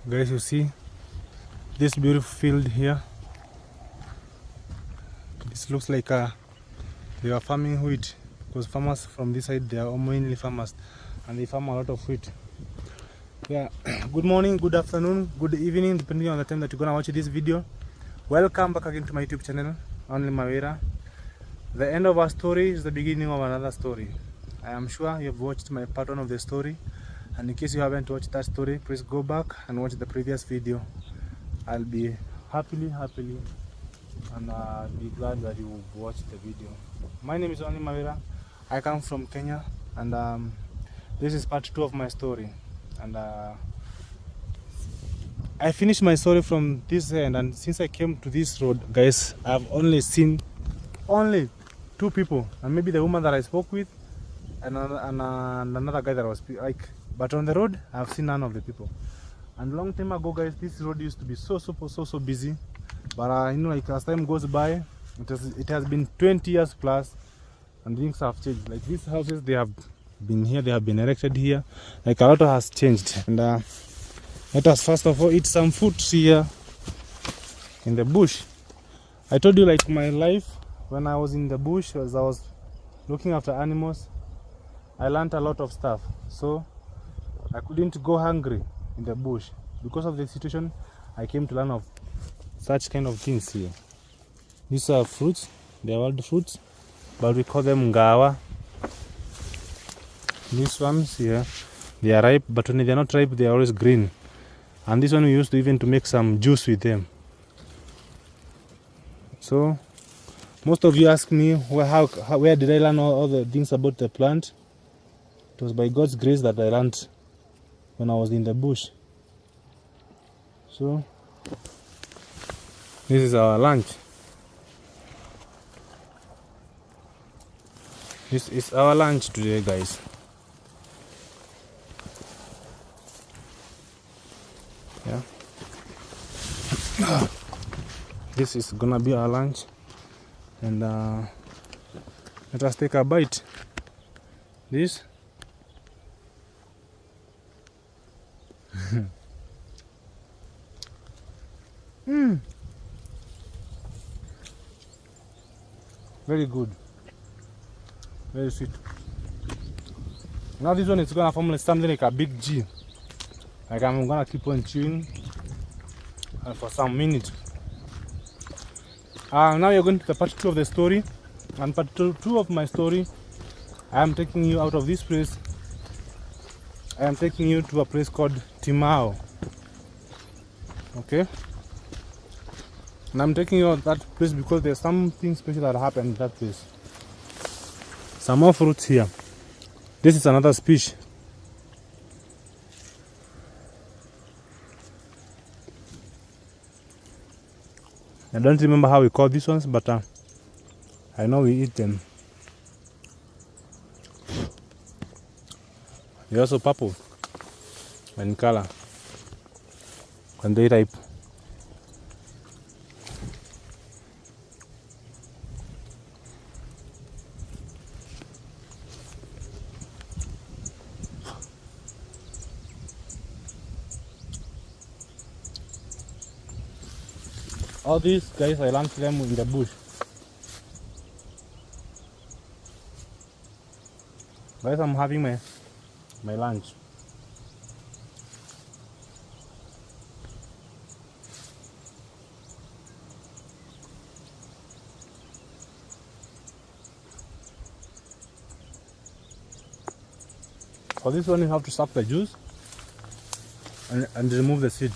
Guys, you see this beautiful field here. This looks like they are farming wheat, because farmers from this side, they are mainly farmers and they farm a lot of wheat. Yeah, good morning, good afternoon, good evening, depending on the time that you're gonna watch this video. Welcome back again to my YouTube channel, only Mawira. The end of our story is the beginning of another story. I am sure you have watched my part 1 of the story, and in case you haven't watched that story, please go back and watch the previous video. I'll be happily and be glad that you watched the video. My name is only Mawira. I come from Kenya, and this is part 2 of my story. And I finished my story from this end, and since I came to this road, guys, I've only seen 2 people, and maybe the woman that I spoke with, and another guy that was like. But on the road, I've seen none of the people. And long time ago, guys, this road used to be so busy. But you know, like as time goes by, it has been 20 years plus, and things have changed. Like these houses, they have been here, they have been erected here. Like a lot has changed. And let us first of all eat some fruits here in the bush. I told you, like, my life when I was in the bush, as I was looking after animals, I learned a lot of stuff. So I couldn't go hungry in the bush. Because of the situation, I came to learn of such kind of things here. These are fruits, they are wild fruits, but we call them ngawa. These ones here, they are ripe, but when they are not ripe, they are always green. And this one we used to even to make some juice with them. So most of you ask me where did I learn all the things about the plant. It was by God's grace that I learned when I was in the bush. So this is our lunch. This is our lunch today, guys. Yeah. This is gonna be our lunch, and let us take a bite. This. Very good, very sweet. Now this one is gonna form something like a big G. Like I'm gonna keep on chewing for some minutes. Now you're going to the part 2 of the story, and part 2 of my story, I am taking you out of this place. I am taking you to a place called Timao. Okay, and I'm taking you to that place because there's something special that happened in that place. Some more fruits here. This is another species. I don't remember how we call these ones, but I know we eat them. They're also purple in color when they ripe. All these guys, I learned them in the bush. Guys, I'm having my lunch. For this one, you have to suck the juice and remove the seed.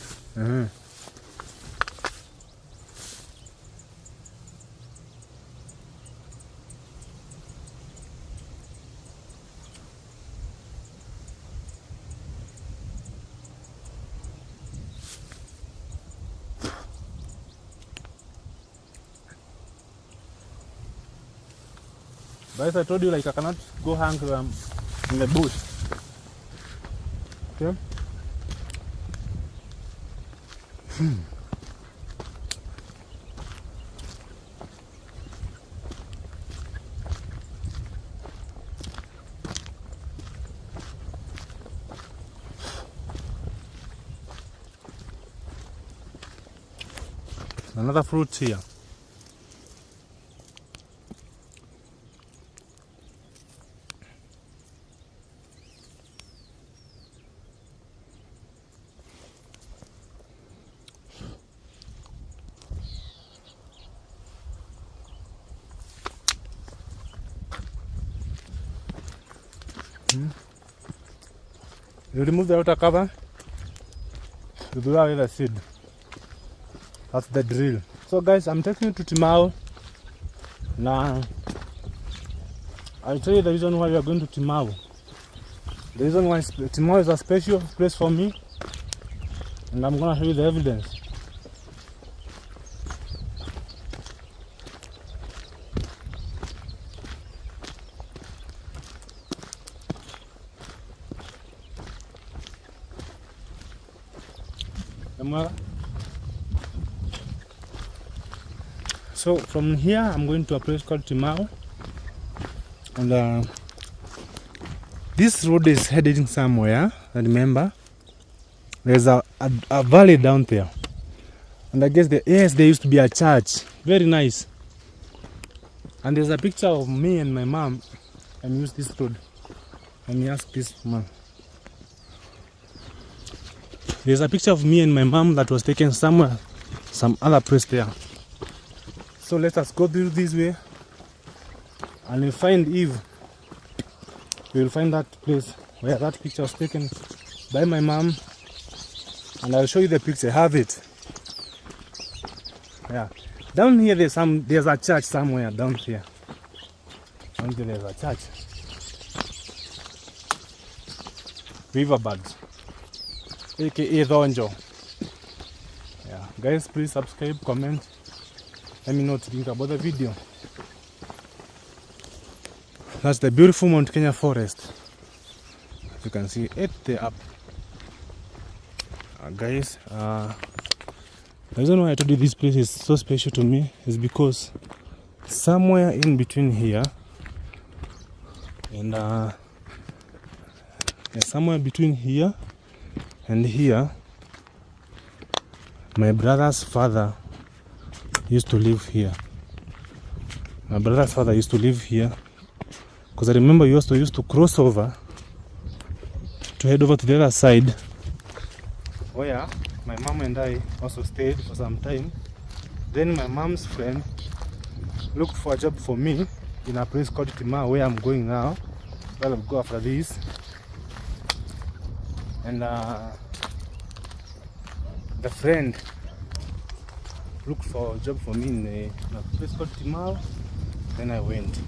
Guys, I told you, like, I cannot go hungry in the bush. Okay? Another fruit here. You remove the outer cover, you throw away the seed. That's the drill. So guys, I'm taking you to Timao. Now, I'll tell you the reason why we are going to Timao. The reason why Timao is a special place for me, and I'm gonna show you the evidence. So from here, I'm going to a place called Timao, and this road is heading somewhere. And remember, there's a valley down there, and I guess there used to be a church. Very nice. And there's a picture of me and my mom. And use this road. Let me ask this man. There's a picture of me and my mom that was taken somewhere, some other place there. So let us go through this way, and we'll find Eve. We'll find that place where that picture was taken by my mom, and I'll show you the picture. Have it. Yeah. Down here there's a church somewhere down here. Down there there's a church. Riverbirds, aka Donjo. Yeah. Guys, please subscribe, comment. Let me know what you think about the video. That's the beautiful Mount Kenya forest. As you can see it there up. Guys, the reason why I told you this place is so special to me is because somewhere in between here and somewhere between here and here, my brother's father used to live here. My brother's father used to live here, because I remember he also used to cross over to head over to the other side, where my mom and I also stayed for some time. Then my mom's friend looked for a job for me in a place called Timao, where I'm going now. Well, I'll go after this. And the friend looked for a job for me in a place called Timao. Then I went.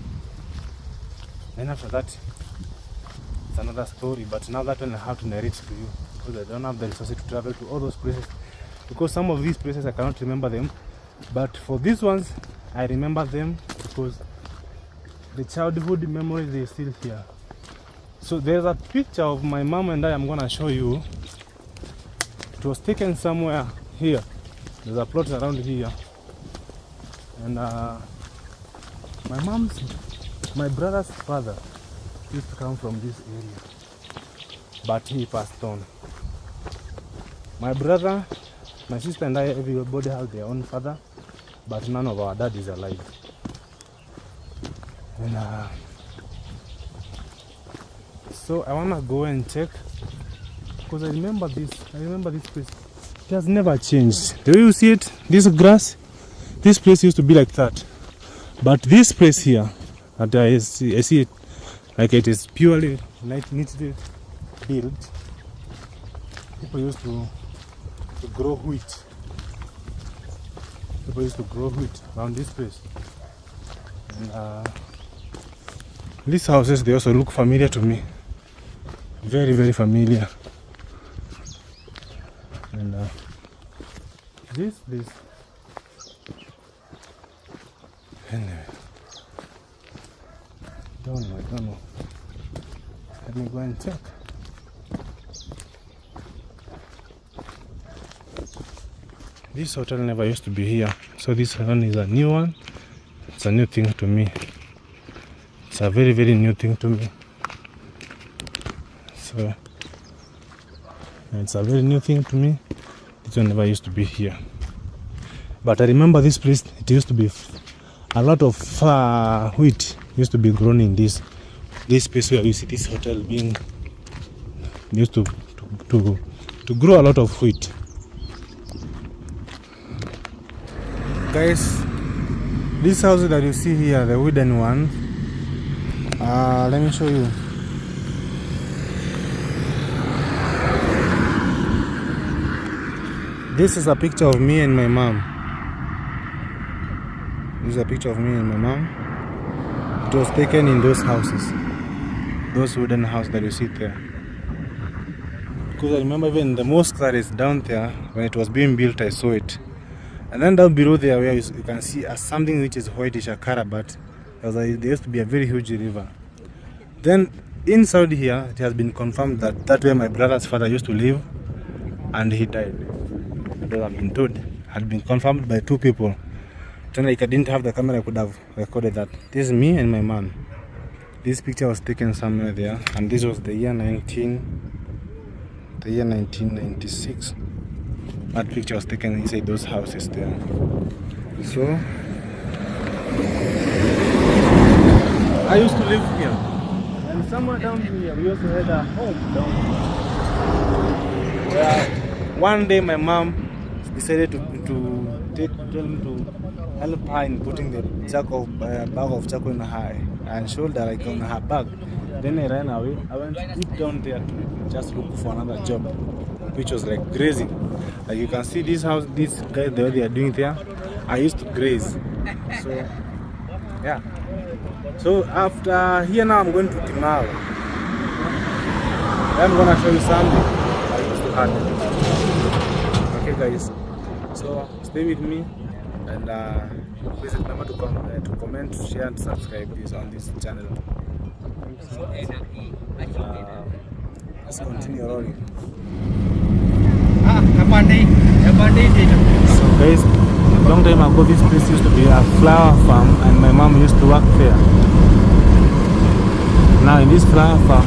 Then after that, it's another story. But now that one I have to narrate to you, because I don't have the resources to travel to all those places. Because some of these places I cannot remember them. But for these ones, I remember them because the childhood memories, they're still here. So there's a picture of my mom and I'm gonna show you. It was taken somewhere here. There's a plot around here. And my brother's father used to come from this area, but he passed on. My brother, my sister and I, everybody has their own father, but none of our dad is alive. And so I wanna go and check, because I remember this place. It has never changed. The way you see it, this grass, this place used to be like that. But this place here, that I see it like it is purely neatly built. People used to grow wheat. People used to grow wheat around this place. And these houses, they also look familiar to me. Very, very familiar. And this place. Anyway. Don't know. Let me go and check. This hotel never used to be here. So this one is a new one. It's a new thing to me. It's a very, very new thing to me. So it's a very new thing to me. This one never used to be here. But I remember this place, it used to be a lot of wheat used to be grown in this place where you see this hotel being used to grow a lot of wheat. Guys, these houses that you see here, the wooden one, let me show you. This is a picture of me and my mom. This is a picture of me and my mom. It was taken in those houses, those wooden houses that you see there. Because I remember even the mosque that is down there, when it was being built, I saw it. And then down below there, where you can see something which is whitish, a carabat. There used to be a very huge river. Then inside here, it has been confirmed that that's where my brother's father used to live, and he died. That I've been told had been confirmed by two people. Then like I didn't have the camera, I could have recorded that. This is me and my mom. This picture was taken somewhere there, and this was the year 1996. That picture was taken inside those houses there. So I used to live here, and somewhere down here we also had a home down here. Where one day my mom decided to tell me to help her in putting the bag of charcoal in her and shoulder, like on her back. Then I ran away. I went deep down there to just look for another job, which was like grazing. Like you can see this house, this guy the way they are doing there, I used to graze. So yeah. So after here now I'm going to Timao. I'm gonna show you something I used to handle. Okay guys. So stay with me, and please remember to comment, share and subscribe on this channel. Let's continue rolling. So guys, long time ago this place used to be a flower farm, and my mom used to work there. Now in this flower farm,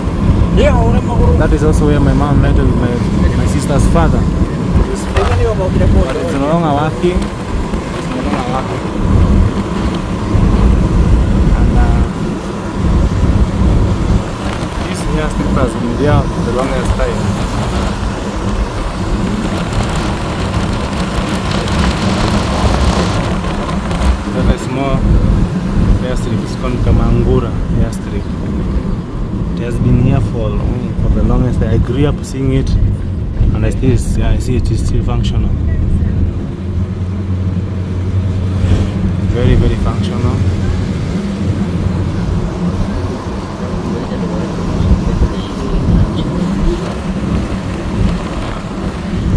that is also where my mom met with my sister's father. But it's no longer working. It's no longer working. And this hair strip has been there for the longest time. There's a small hair strip. It's called Kamangura hair strip. It has been here for the longest time. I grew up seeing it. And I see it is still functional. Very, very functional.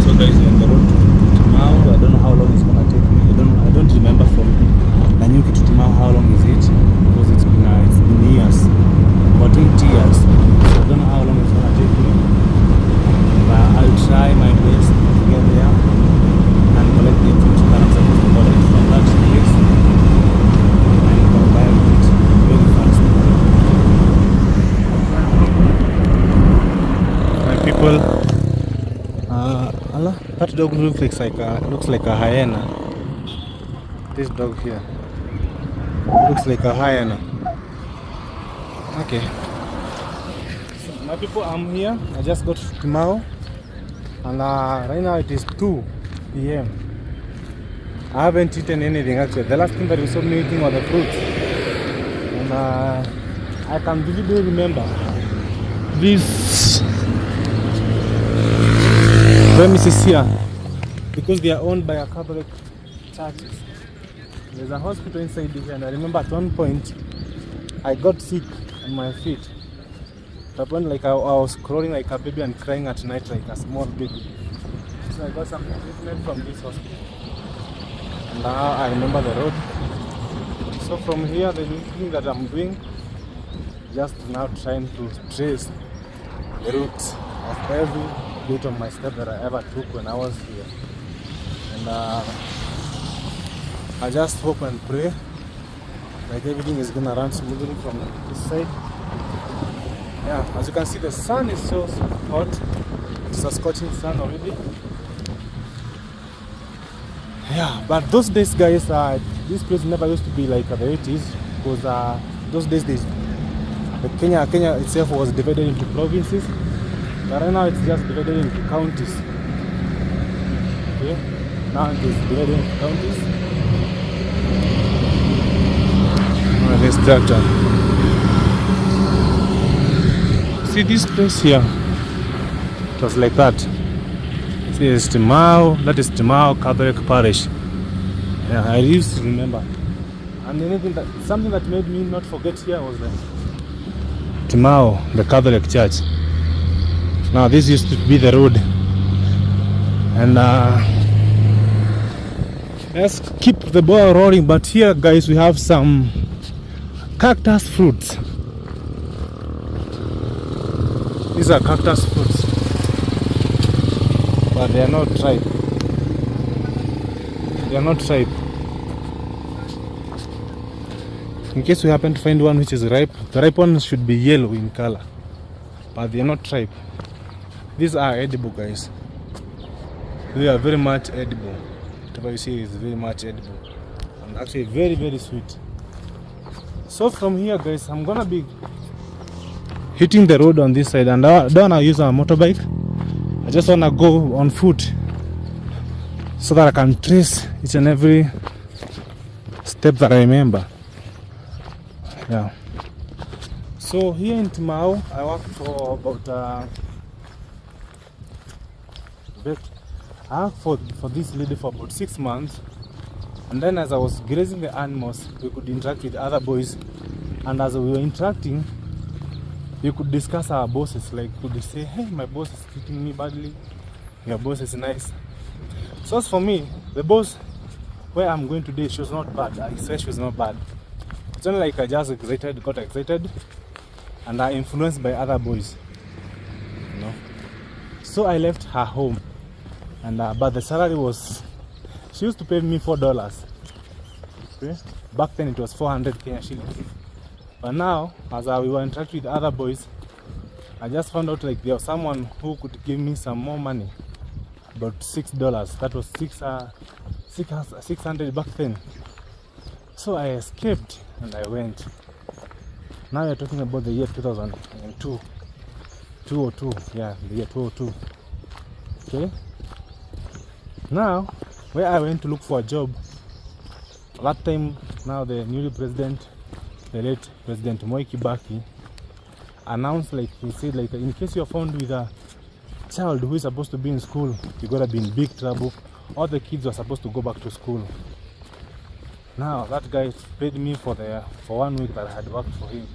So guys, on the road to Timao, I don't know how long it's gonna take me. I don't remember from Riungu to Timao how long is it, because it's been years, about 8 years. So I don't know how long it's gonna take me. I'll try my best to get there and collect the information that I'm supposed to collect from that place and compile it very fast. My people, Allah, that dog looks like a hyena. This dog here looks like a hyena. Okay. So my people, I'm here. I just got to Timao. And right now it is 2 p.m. I haven't eaten anything actually. The last thing that we saw me eating was the fruits. And I can vividly remember these premises here, because they are owned by a Catholic churches. There's a hospital inside here, and I remember at one point I got sick on my feet. At one point, like I was crawling like a baby and crying at night like a small baby. So I got some treatment from this hospital. And now I remember the road. So from here, the thing that I'm doing, just now trying to trace the route of every bit of my step that I ever took when I was here. And I just hope and pray like everything is gonna run smoothly from this side. Yeah, as you can see, the sun is so hot. It's a scorching sun already. Yeah. Yeah, but those days, guys, this place never used to be like the way it is, because those days, the Kenya itself was divided into provinces, but right now it's just divided into counties. Okay, now it is divided into counties. This tractor. See this place here? It was like that. See, it's Timau. That is Timau Catholic Parish. Yeah, I used to remember. And something that made me not forget here was the Timau, the Catholic Church. Now this used to be the road, and let's keep the ball rolling. But here, guys, we have some cactus fruits. These are cactus fruits, but they are not ripe. They are not ripe. In case we happen to find one which is ripe, the ripe one should be yellow in color, but they are not ripe. These are edible, guys. They are very much edible. Whatever you see is very much edible, and actually very, very sweet. So from here, guys, I'm gonna be hitting the road on this side, and I don't wanna use a motorbike. I just wanna go on foot so that I can trace each and every step that I remember. Yeah. So here in Timau, I worked for about I worked for this lady for about 6 months, and then as I was grazing the animals, we could interact with other boys, and as we were interacting, you could discuss our bosses. Like, could say, hey, my boss is treating me badly, your boss is nice. So as for me, the boss where I'm going today, she was not bad. I said she was not bad. It's only like I just got excited, and I influenced by other boys, you know. So I left her home, and but the salary was, she used to pay me $4. Okay? Back then it was 400 Kenya shillings. But now, as we were interacting with other boys, I just found out like there was someone who could give me some more money, about $6. That was 600 back then. So I escaped and I went. Now you're talking about the year 2002. 202, yeah, the year 202. Okay. Now, where I went to look for a job, that time, now the new president, the late President Moi Kibaki, announced, like he said, like, in case you're found with a child who is supposed to be in school, you're gonna be in big trouble. All the kids were supposed to go back to school. Now that guy paid me for 1 week that I had worked for him.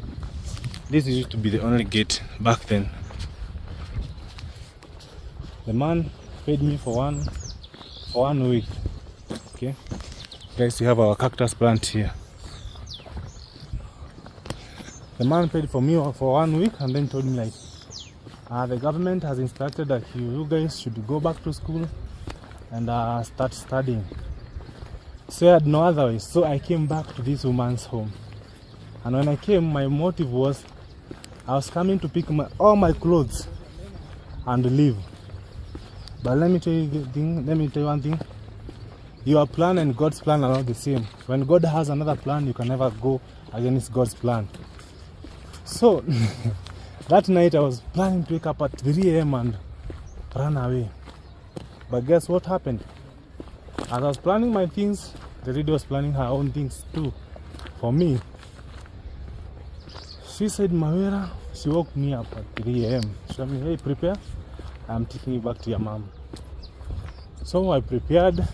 This used to be the only gate back then. The man paid me for one week. Okay, guys, we have our cactus plant here. The man paid for me for 1 week and then told me like, the government has instructed that you guys should go back to school and start studying. So I had no other way. So I came back to this woman's home. And when I came, my motive was I was coming to pick all my clothes and leave. But let me tell you one thing. Your plan and God's plan are not the same. When God has another plan, you can never go against God's plan. So that night I was planning to wake up at 3 a.m. and run away. But guess what happened? As I was planning my things, the lady was planning her own things too for me. She said, Mawira, she woke me up at 3 a.m. She told me, hey, prepare, I'm taking you back to your mom. So I prepared.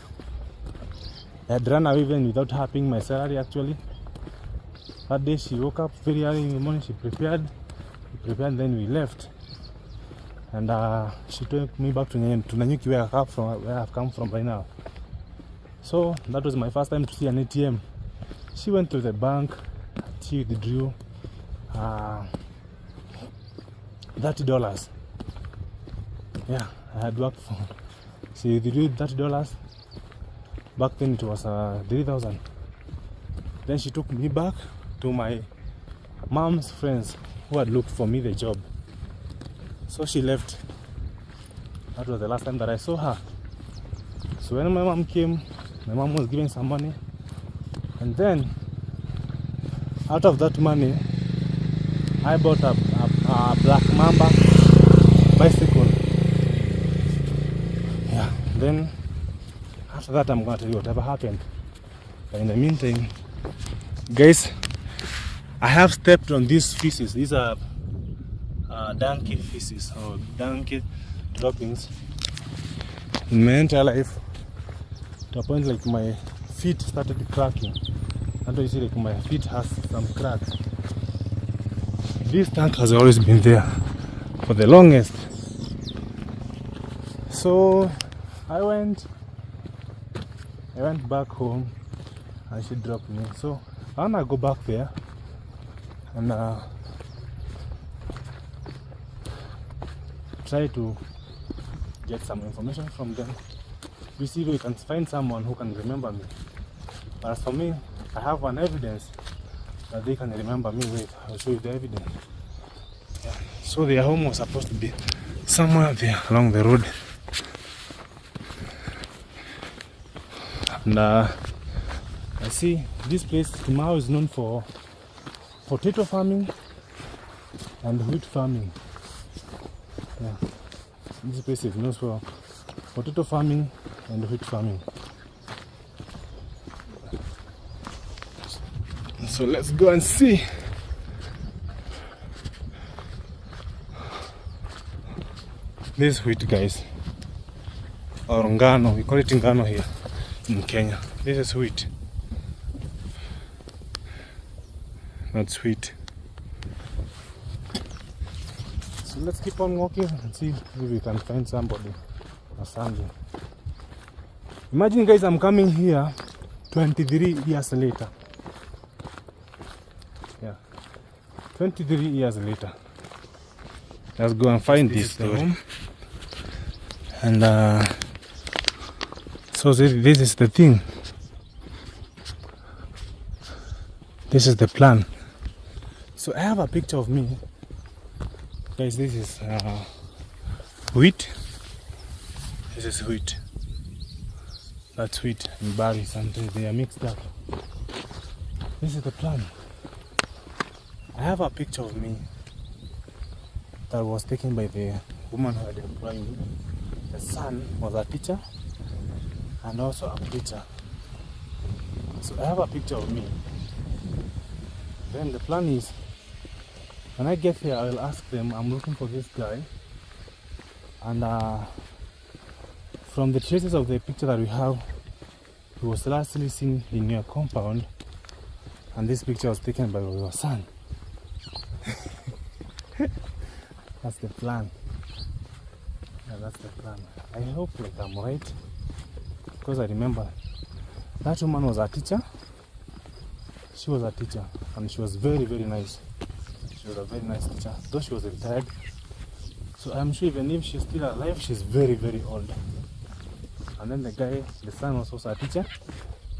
I had run away even without having my salary actually. That day she woke up very early in the morning, she prepared, then we left. And she took me back to Nanyuki where I've come from right now. So that was my first time to see an ATM. She went to the bank, she withdrew $30. Yeah, I had worked for. She withdrew $30. Back then it was 3,000. Then she took me back to my mom's friends who had looked for me the job. So she left. That was the last time that I saw her. So when my mom came, My mom was giving some money, and then out of that money, I bought a black mamba bicycle. Yeah. Then after that, I'm gonna tell you whatever happened. But in the meantime, guys, I have stepped on these feces. These are donkey feces or donkey droppings in my entire life, to a point like my feet started cracking. And you see, like my feet has some cracks. This tank has always been there for the longest. So I went back home and she dropped me. So I wanna go back there and try to get some information from them. We see if we can find someone who can remember me. But as for me, I have one evidence that they can remember me. Wait, I'll show you the evidence. Yeah. So their home was supposed to be somewhere there along the road. And I see this place, Timao, is known for potato farming and wheat farming. Yeah. This place is known for potato farming and wheat farming. So let's go and see. This is wheat, guys, or ngano. We call it ngano here in Kenya. This is wheat. That's wheat. So let's keep on walking and see if we can find somebody or something. Imagine, guys, I'm coming here 23 years later. Yeah, 23 years later. Let's go and find this story. And so this is the thing. This is the plan. So I have a picture of me. Guys, this is wheat. This is wheat. That's wheat and barley. Sometimes they are mixed up. This is the plan. I have a picture of me that was taken by the woman who had employed me. The son was a teacher and also a preacher. So I have a picture of me. Then the plan is, when I get here, I will ask them, I'm looking for this guy. And from the traces of the picture that we have, he was lastly seen in your compound. And this picture was taken by your son. That's the plan. Yeah, that's the plan. I hope like I'm right, because I remember that woman was a teacher. She was a teacher and she was very, very nice. She was a very nice teacher, though she was retired. So I'm sure even if she's still alive, she's very, very old. And then the guy, the son, was also a teacher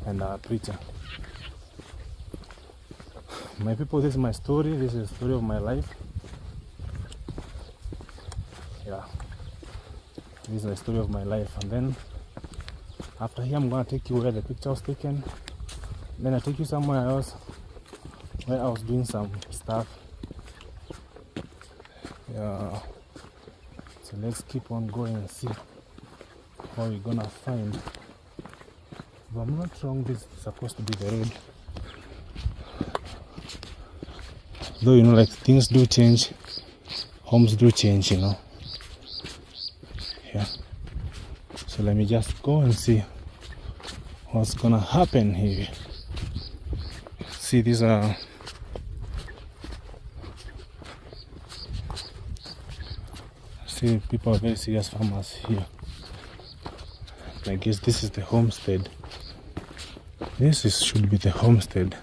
and a preacher. My people, this is my story. This is the story of my life. Yeah, this is the story of my life. And then after here, I'm gonna take you where the picture was taken. Then I take you somewhere else where I was doing some stuff. Yeah. So let's keep on going and see what we're gonna find. If I'm not wrong, this is supposed to be the road. Though, you know, like things do change, homes do change, you know. Yeah. So let me just go and see what's gonna happen here. See, these are people are very serious farmers here. I guess this is the homestead. Should be the homestead.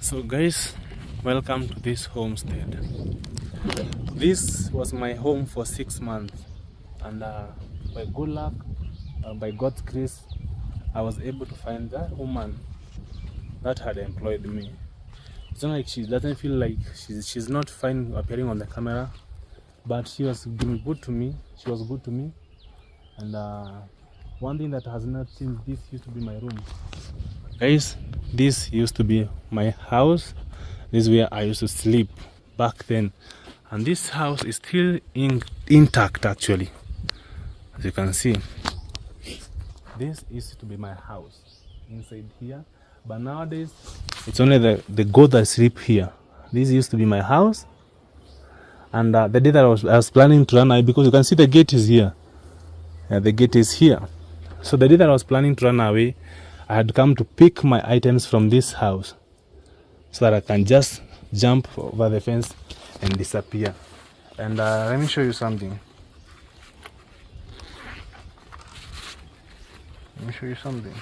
So guys, welcome to this homestead. This was my home for 6 months, and by good luck, by God's grace, I was able to find that woman that had employed me. It's not like she doesn't feel like she's not fine appearing on the camera, but she was being good to me. She was good to me. And one thing that has not changed, this used to be my room. Guys, this used to be my house. This is where I used to sleep back then. And this house is still intact actually. As you can see, this used to be my house inside here. But nowadays, it's only the goat that sleep here. This used to be my house. And the day that I was planning to run away, because you can see the gate is here. The gate is here. So the day that I was planning to run away, I had come to pick my items from this house so that I can just jump over the fence and disappear. And let me show you something. Let me show you something.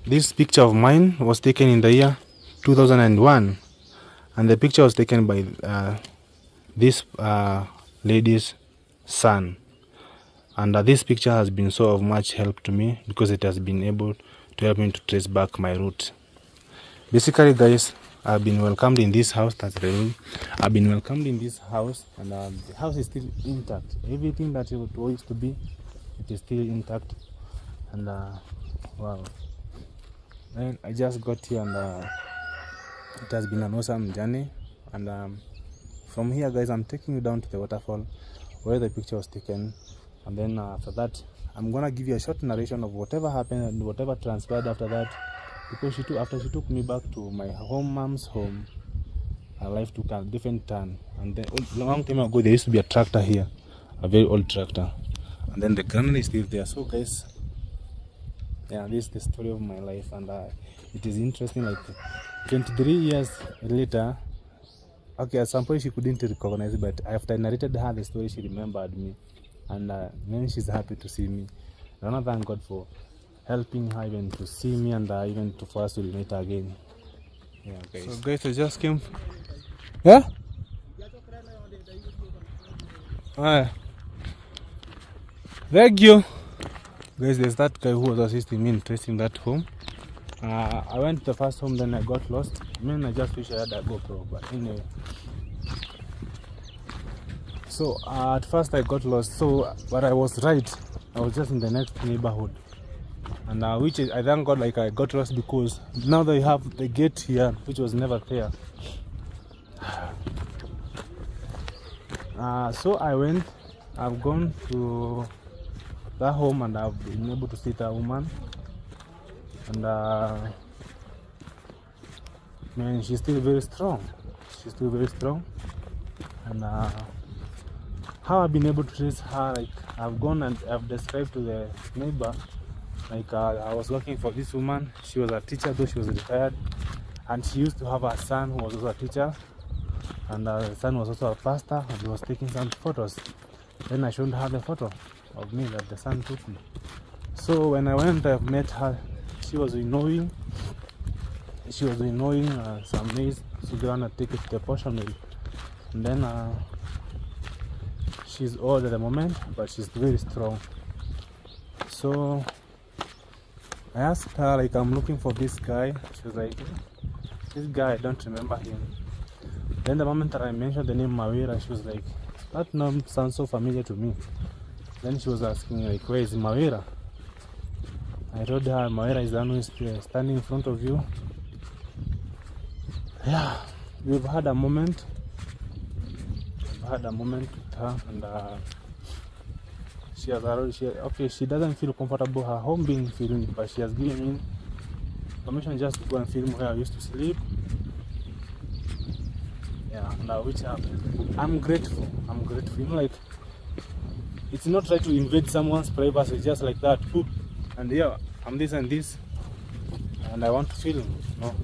This picture of mine was taken in the year 2001, and the picture was taken by this lady's son. And this picture has been so of much help to me because it has been able to help me to trace back my roots. Basically, guys, I've been welcomed in this house. That's the room. I've been welcomed in this house, and the house is still intact. Everything that it used to be, it is still intact. And wow, and I just got here, and it has been an awesome journey. And from here, guys, I'm taking you down to the waterfall where the picture was taken. And then after that, I'm gonna give you a short narration of whatever happened and whatever transpired after that. Because after she took me back to my mom's home, her life took a different turn. And then long time ago, there used to be a tractor here, a very old tractor. And then the granary is still there. So guys, yeah, this is the story of my life, and it is interesting. Like 23 years later, okay, at some point she couldn't recognize it, but after I narrated her the story, she remembered me. And then she's happy to see me. I want to thank God for helping her even to see me, and even for us to unite again. Yeah, guys. So guys, I just came. Yeah? Thank you. Guys, there's that guy who was assisting me in tracing that home. I went to the first home, then I got lost. I just wish I had a GoPro, but anyway. So at first I got lost, but I was right. I was just in the next neighborhood, and which is, I thank God, like I got lost because now they have the gate here, which was never there. So I've gone to that home, and I've been able to see a woman, and man, she's still very strong. She's still very strong, and how I've been able to trace her, like I've gone and I've described to the neighbor, like I was working for this woman. She was a teacher, though she was retired, and she used to have a son who was also a teacher, and the son was also a pastor, and he was taking some photos. Then I showed her the photo of me that the son took me. So when I went, I met her. She was winnowing. Some maize. She gonna take it to the portion mill, and then she's old at the moment, but she's very strong. So I asked her, like, I'm looking for this guy. She was like, this guy, I don't remember him. Then the moment that I mentioned the name Mawira, she was like, that name sounds so familiar to me. Then she was asking, like, where is Mawira? I told her Mawira is the one who is standing in front of you. Yeah, we've had a moment. With her, and she has already, she doesn't feel comfortable her home being filmed, but she has given me permission just to go and film where I used to sleep. Yeah, and which I'm grateful. You know, like, it's not right to invade someone's privacy just like that. And yeah, I'm this and this, and I want to film, you know.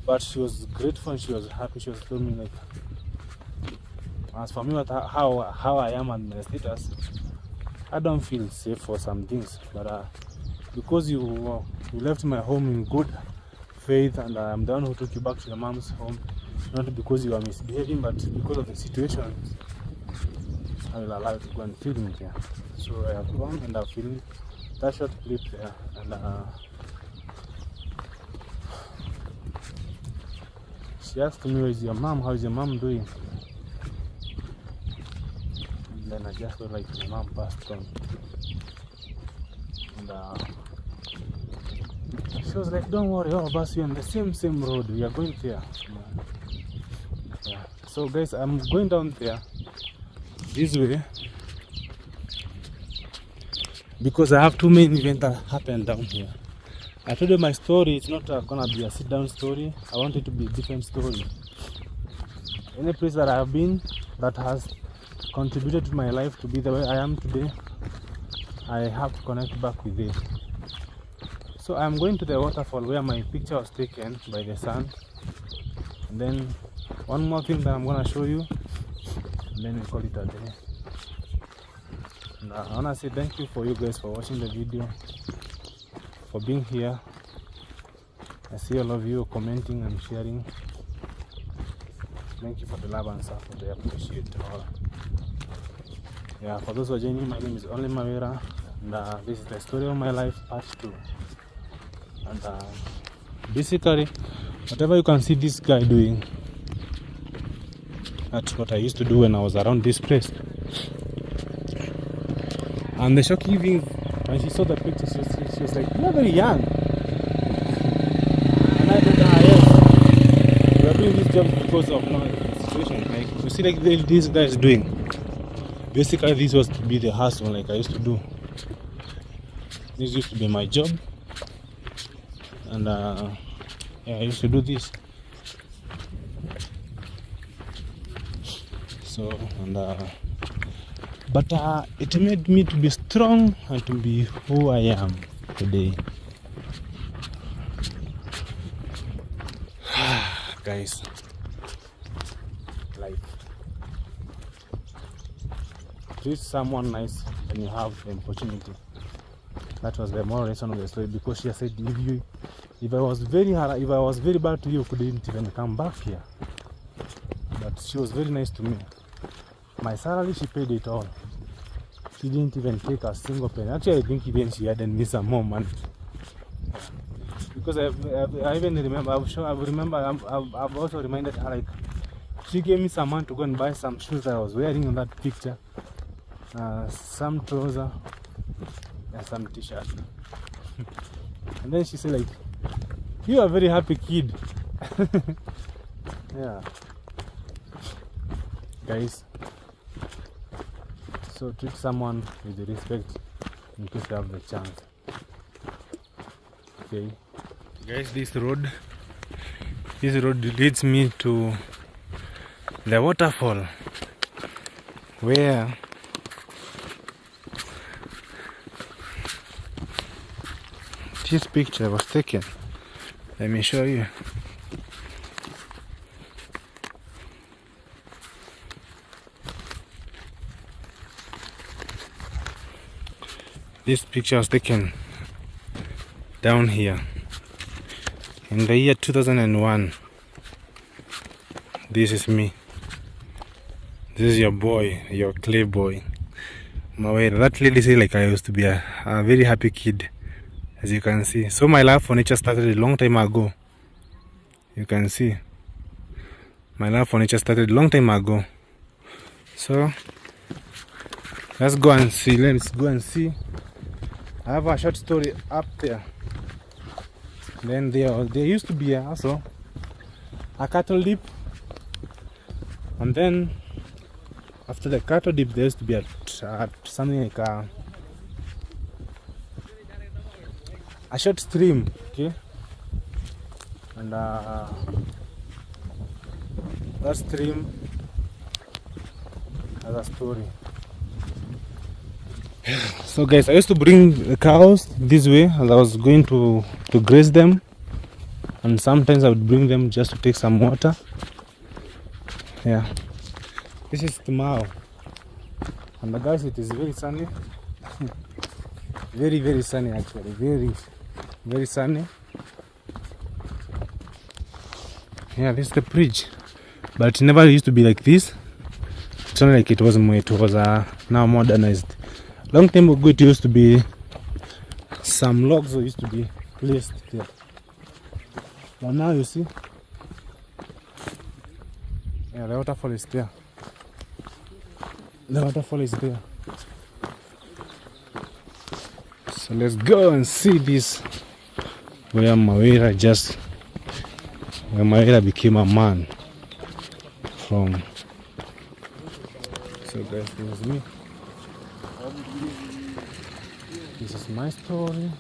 But she was grateful and she was happy. She was filming, like, as for me, how I am and my status, I don't feel safe for some things. But because you left my home in good faith, and I'm the one who took you back to your mom's home, not because you are misbehaving, but because of the situations, I will allow you to go and film there. So I have gone and I've filmed that short clip there, and she asked me, where is your mom? How is your mom doing? And then I just felt like my mom passed on. And she was like, don't worry, all of us, we're on the same road, we are going there. Yeah. So guys, I'm going down there this way because I have two main events that happen down here. I told you my story, it's not gonna be a sit down story. I want it to be a different story. Any place that I have been that has contributed to my life to be the way I am today, I have to connect back with it. So I'm going to the waterfall where my picture was taken by the sun. And then one more thing that I'm gonna show you, and then we call it a day. And I wanna say thank you for you guys for watching the video, for being here. I see all of you commenting and sharing. Thank you for the love and support. I appreciate it all. Yeah, for those who are joining, my name is only Mawira, and this is the story of my life, part 2. And basically, whatever you can see this guy doing, that's what I used to do when I was around this place. And the shocking thing, when she saw the picture, she was like, "You're very young." And I told her, "Yes, we are doing this job because of the situation. Like you see, like this guy is doing. Basically, this was to be the hustle, like I used to do. This used to be my job, and yeah, I used to do this. So, and but it made me to be strong and to be who I am today. Guys, life. Treat someone nice when you have the opportunity. That was the moral lesson of the story, because she said, if I was very bad to you, you couldn't even come back here. But she was very nice to me. My salary, she paid it all. She didn't even take a single penny. Actually, I think even she had me some more money. Because I even remember, I've also reminded her, like, she gave me some money to go and buy some shoes that I was wearing in that picture. Some trousers and some t-shirt. And then she said, like, you are a very happy kid. Yeah. Guys, so treat someone with the respect in case you have the chance. Okay. Guys, this road leads me to the waterfall where this picture was taken. Let me show you. This picture was taken down here in the year 2001. This is me. This is your boy, your clay boy, Mawira. That lady said, like, I used to be a very happy kid, as you can see. So my love for nature started a long time ago. You can see my love for nature started a long time ago. So let's go and see. I have a short story up there. Then there used to be also a cattle dip, and then after the cattle dip there used to be something like a short stream, okay? And that stream has a story. So guys, I used to bring the cows this way as I was going to graze them, and sometimes I would bring them just to take some water. Yeah, this is tomorrow, and guys, it is very sunny. very sunny, actually, very sunny. Yeah, this is the bridge, but it never used to be like this. It's only like it was now modernized. Long time ago, it used to be some logs that used to be placed there. But now you see, yeah, the waterfall is there. The waterfall is there. So let's go and see this. Where Mawira became a man from. So guys, this is me. This is my story.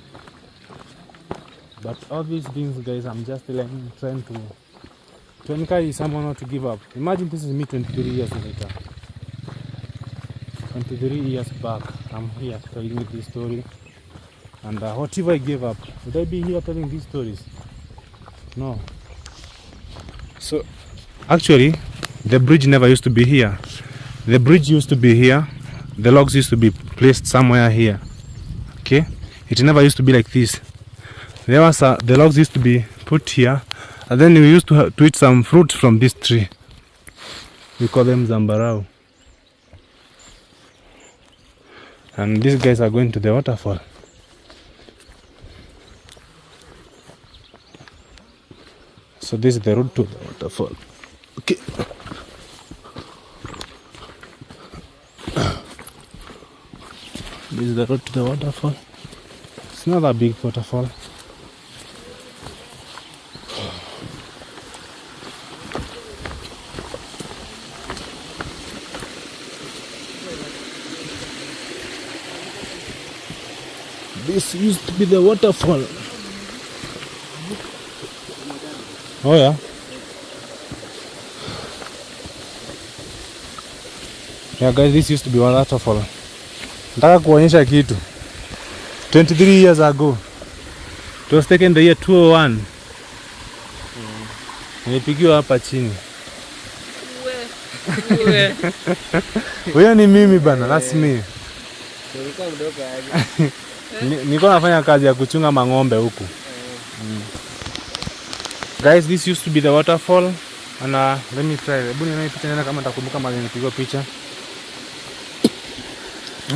But all these things, guys, I'm just trying to encourage someone not to give up. Imagine this is me 23 years later. 23 years back, I'm here telling you this story. And what if I gave up? Would I be here telling these stories? No. So, actually, the bridge never used to be here. The bridge used to be here. The logs used to be placed somewhere here. Okay? It never used to be like this. The logs used to be put here, and then we used to eat some fruit from this tree. We call them zambarau. And these guys are going to the waterfall. So this is the road to the waterfall. Okay. This is the road to the waterfall. It's not a big waterfall. This used to be the waterfall. Oh yeah. Yeah guys, this used to be one waterfall. Nataka kuonyesha kitu. 23 years ago. It was taken the year 201. Nilipigiwa hapa chini. Wewe ni mimi bana, that's me. Niko nafanya kazi ya kuchunga mang'ombe huku. Guys, this used to be the waterfall. And let me try. Hebu nione picha nena kama nitakumbuka mahali nilipigwa picha.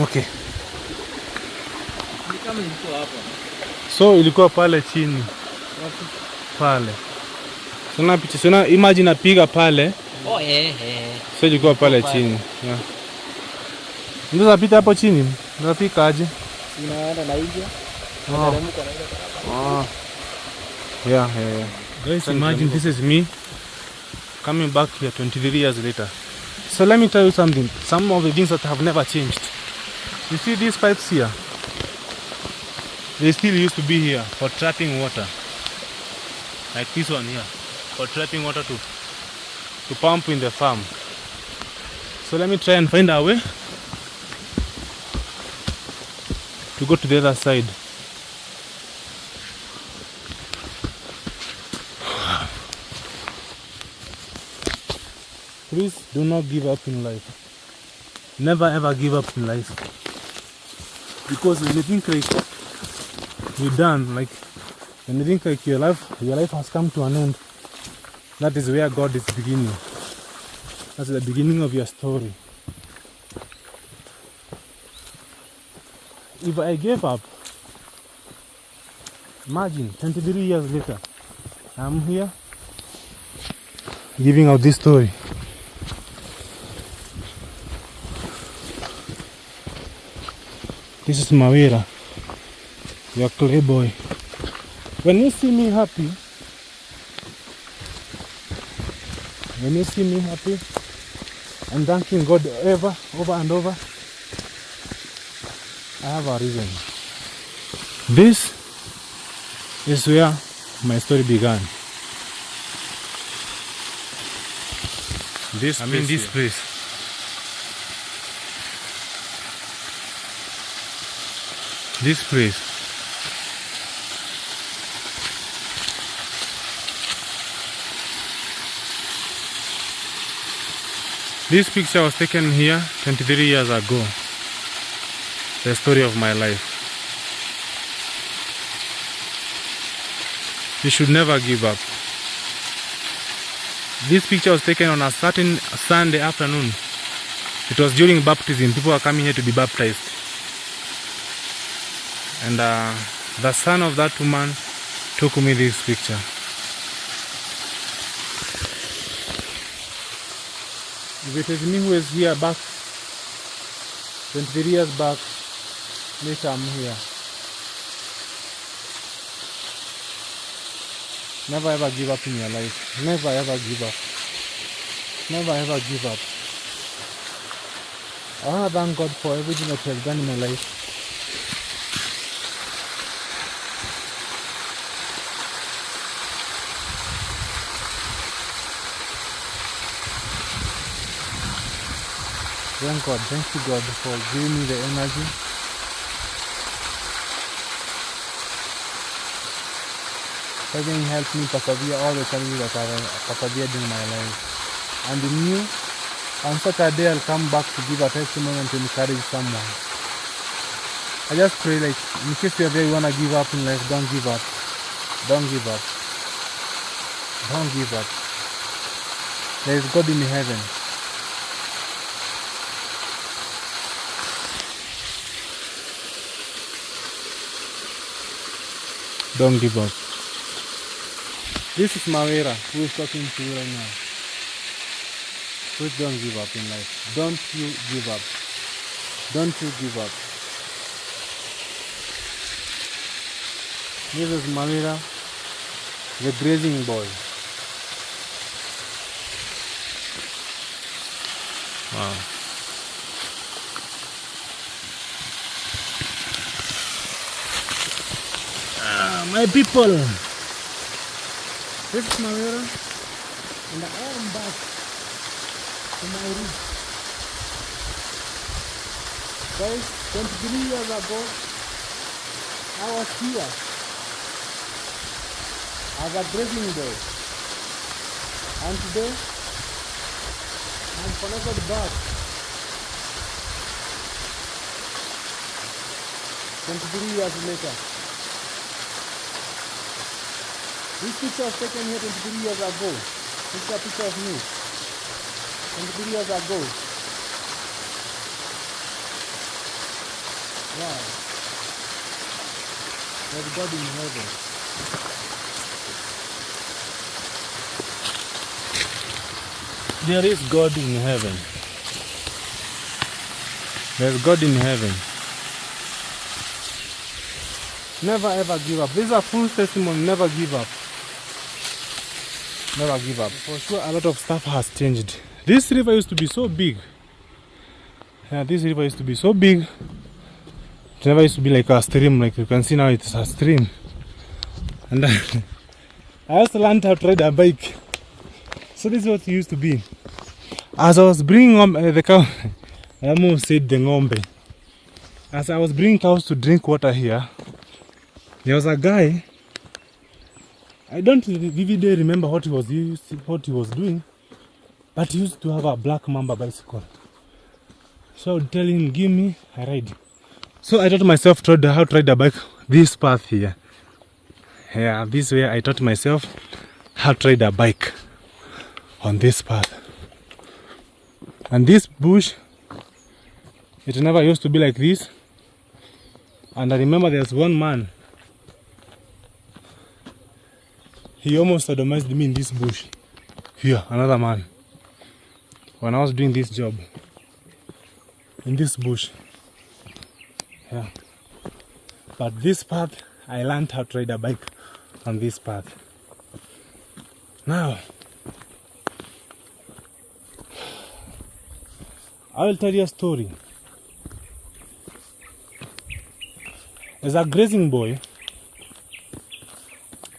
Okay. Kama ilikuwa hapa. So ilikuwa pale chini. Pale. Sina picha, sina imagine napiga pale. Oh So ilikuwa pale chini. Yeah. Ndio zapita hapo chini. Unafika aje? Unaenda na hiyo. Yeah. Guys, imagine this is me coming back here 23 years later. So let me tell you something. Some of the things that have never changed. You see these pipes here? They still used to be here for trapping water. Like this one here. For trapping water to pump in the farm. So let me try and find a way to go to the other side. Please do not give up in life. Never ever give up in life. Because when you think like you're done, like when you think like your life has come to an end, that is where God is beginning. That's the beginning of your story. If I gave up, imagine 23 years later, I'm here giving out this story. This is Mawira, your clay boy. When you see me happy, and thanking God over and over, I have a reason. This is where my story began. This place. This place. This picture was taken here 23 years ago. The story of my life. You should never give up. This picture was taken on a certain Sunday afternoon. It was during baptism. People were coming here to be baptized. And the son of that woman took me this picture. If it is me who is here back 23 years back, later I'm here. Never ever give up in your life. Never ever give up. Never ever give up. I want to thank God for everything that He has done in my life. Thank God, thank you God for giving me the energy. Having helped me persevere all the challenges that I've persevered in my life. And knew on such a day I'll come back to give a testimony and to encourage someone. I just pray, like, in case you're there, you want to give up in life, don't give up. Don't give up. Don't give up. There is God in heaven. Don't give up. This is Mawira who is talking to you right now. Please don't give up in life. Don't you give up. Don't you give up. This is Mawira, the grazing boy. Wow. My people, this is Mawira, and I am back to my roots. Guys, 23 years ago, I was here as a grazing boy, and today I'm connected back 23 years later. This picture was taken here 23 years ago. This is a picture of me 23 years ago. Wow. There's God in heaven. There is God in heaven. There's God in heaven. Never ever give up. This is a full testimony. Never give up. Never give up. For sure, a lot of stuff has changed. This river used to be so big. Yeah, this river used to be so big. It never used to be like a stream. Like you can see now, it's a stream. And I also learned how to ride a bike. So this is what it used to be. As I was bringing the cow, I almost said the ngombe. As I was bringing cows to drink water here, there was a guy. I don't vividly remember what he was doing, but he used to have a black mamba bicycle. So I would tell him, give me a ride. So I taught myself how to ride a bike this path here. Yeah, this way I taught myself how to ride a bike on this path. And this bush, it never used to be like this. And I remember there's one man. He almost sodomized me in this bush. Here, another man. When I was doing this job. In this bush. Yeah. But this path, I learned how to ride a bike on this path. Now, I will tell you a story. As a grazing boy,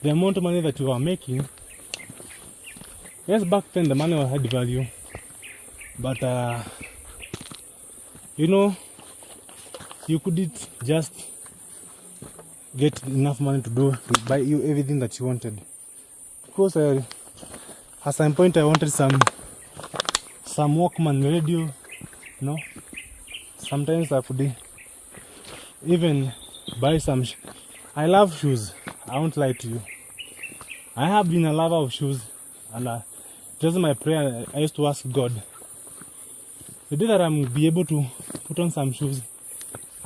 the amount of money that you are making, yes, back then the money had value, but you know, you couldn't just get enough money to buy you everything that you wanted. Because at some point I wanted some Walkman radio, you know. Sometimes I could even buy some. I love shoes. I won't lie to you. I have been a lover of shoes, and just my prayer, I used to ask God, the day that I'm be able to put on some shoes,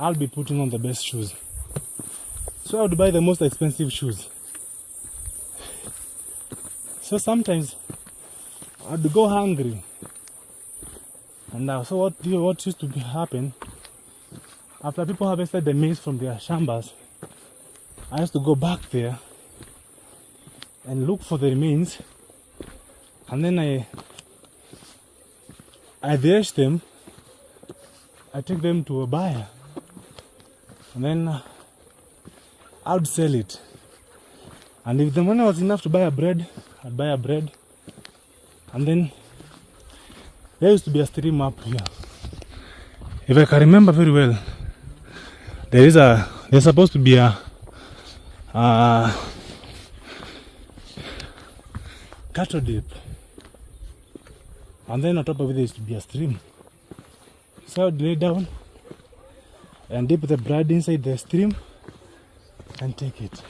I'll be putting on the best shoes. So I would buy the most expensive shoes. So sometimes I'd go hungry, and so what used to happen? After people harvested the maize from their shambas, I used to go back there and look for the remains, and then I thresh them. I take them to a buyer, and then I would sell it. And if the money was enough to buy a bread, I'd buy a bread. And then there used to be a stream up here. If I can remember very well, there's supposed to be a cattle dip, and then on top of it there used to be a stream. So I would lay down and dip the bread inside the stream and take it.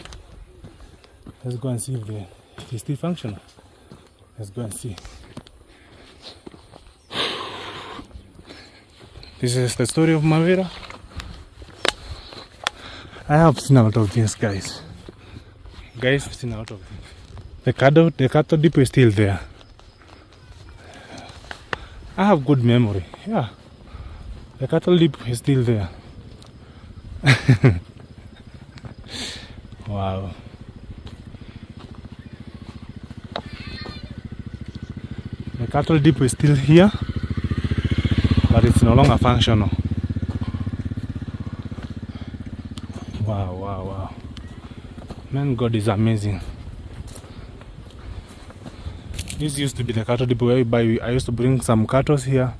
Let's go and see if it is still functional. Let's go and see. This is the story of Mawira. I have seen a lot of things, guys. I've seen a lot of things. The cattle dip is still there. I have good memory. Yeah. The cattle dip is still there. Wow. The cattle dip is still here, but it's no longer functional. Wow, wow, wow. Man, God is amazing. This used to be the cattle dip where I used to bring some cattle here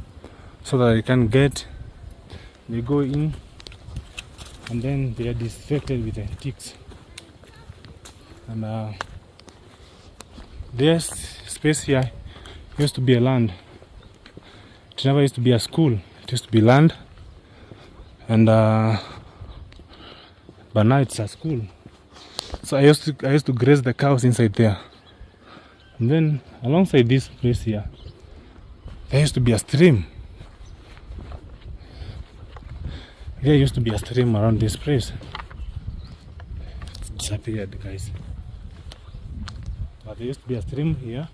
so that they go in, and then they are disinfected with the ticks. And there's space here. Used to be a land. It never used to be a school. It used to be land, and but now it's a school. So I used to graze the cows inside there. And then alongside this place here, there used to be a stream. There used to be a stream around this place. It's disappeared, guys. But there used to be a stream here.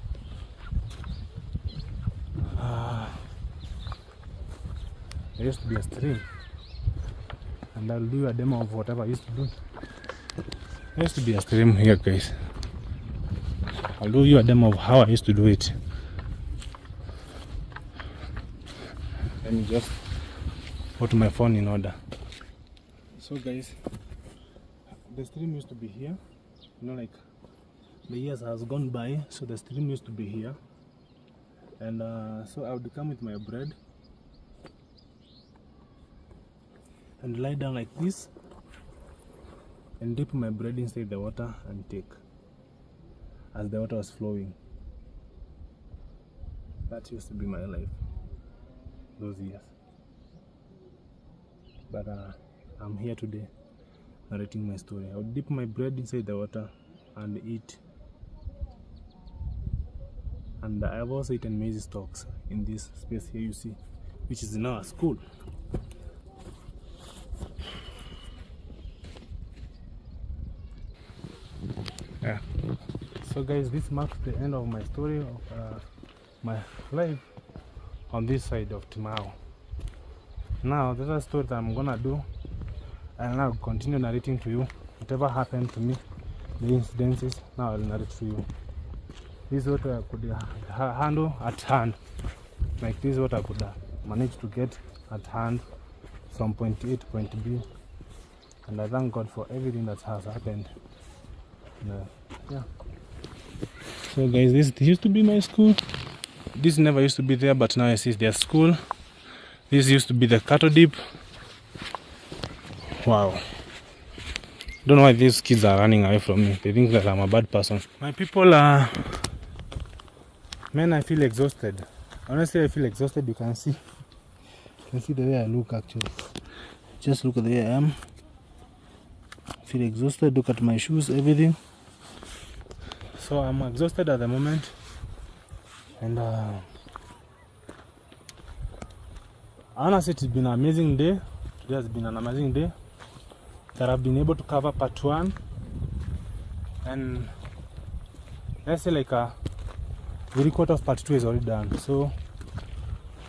There used to be a stream, and I'll do a demo of whatever I used to do. There used to be a stream here, guys. I'll do you a demo of how I used to do it. Let me just put my phone in order. So, guys, the stream used to be here. Like the years has gone by, so the stream used to be here. And so I would come with my bread and lie down like this and dip my bread inside the water and take as the water was flowing. That used to be my life those years. But I'm here today narrating my story. I would dip my bread inside the water and eat. And I have also eaten maize stalks in this space here you see, which is now a school. Yeah. So, guys, this marks the end of my story of my life on this side of Timao. Now, the other story that I'm gonna do, I'll now continue narrating to you whatever happened to me, the incidences. Now I'll narrate to you. This is what I could handle at hand. Like this is what I could manage to get at hand from point A to point B. And I thank God for everything that has happened. Yeah. So, guys, this used to be my school. This never used to be there, but now I see their school. This used to be the cattle dip. Wow. Don't know why these kids are running away from me. They think that I'm a bad person. My people are... Man, I feel exhausted. Honestly, I feel exhausted. You can see the way I look, actually. Just look at the way I am. I feel exhausted. Look at my shoes, everything. So I'm exhausted at the moment. And honestly, it's been an amazing day. Today has been an amazing day that I've been able to cover part 1. And let's say like a 3/4 of part 2 is already done. So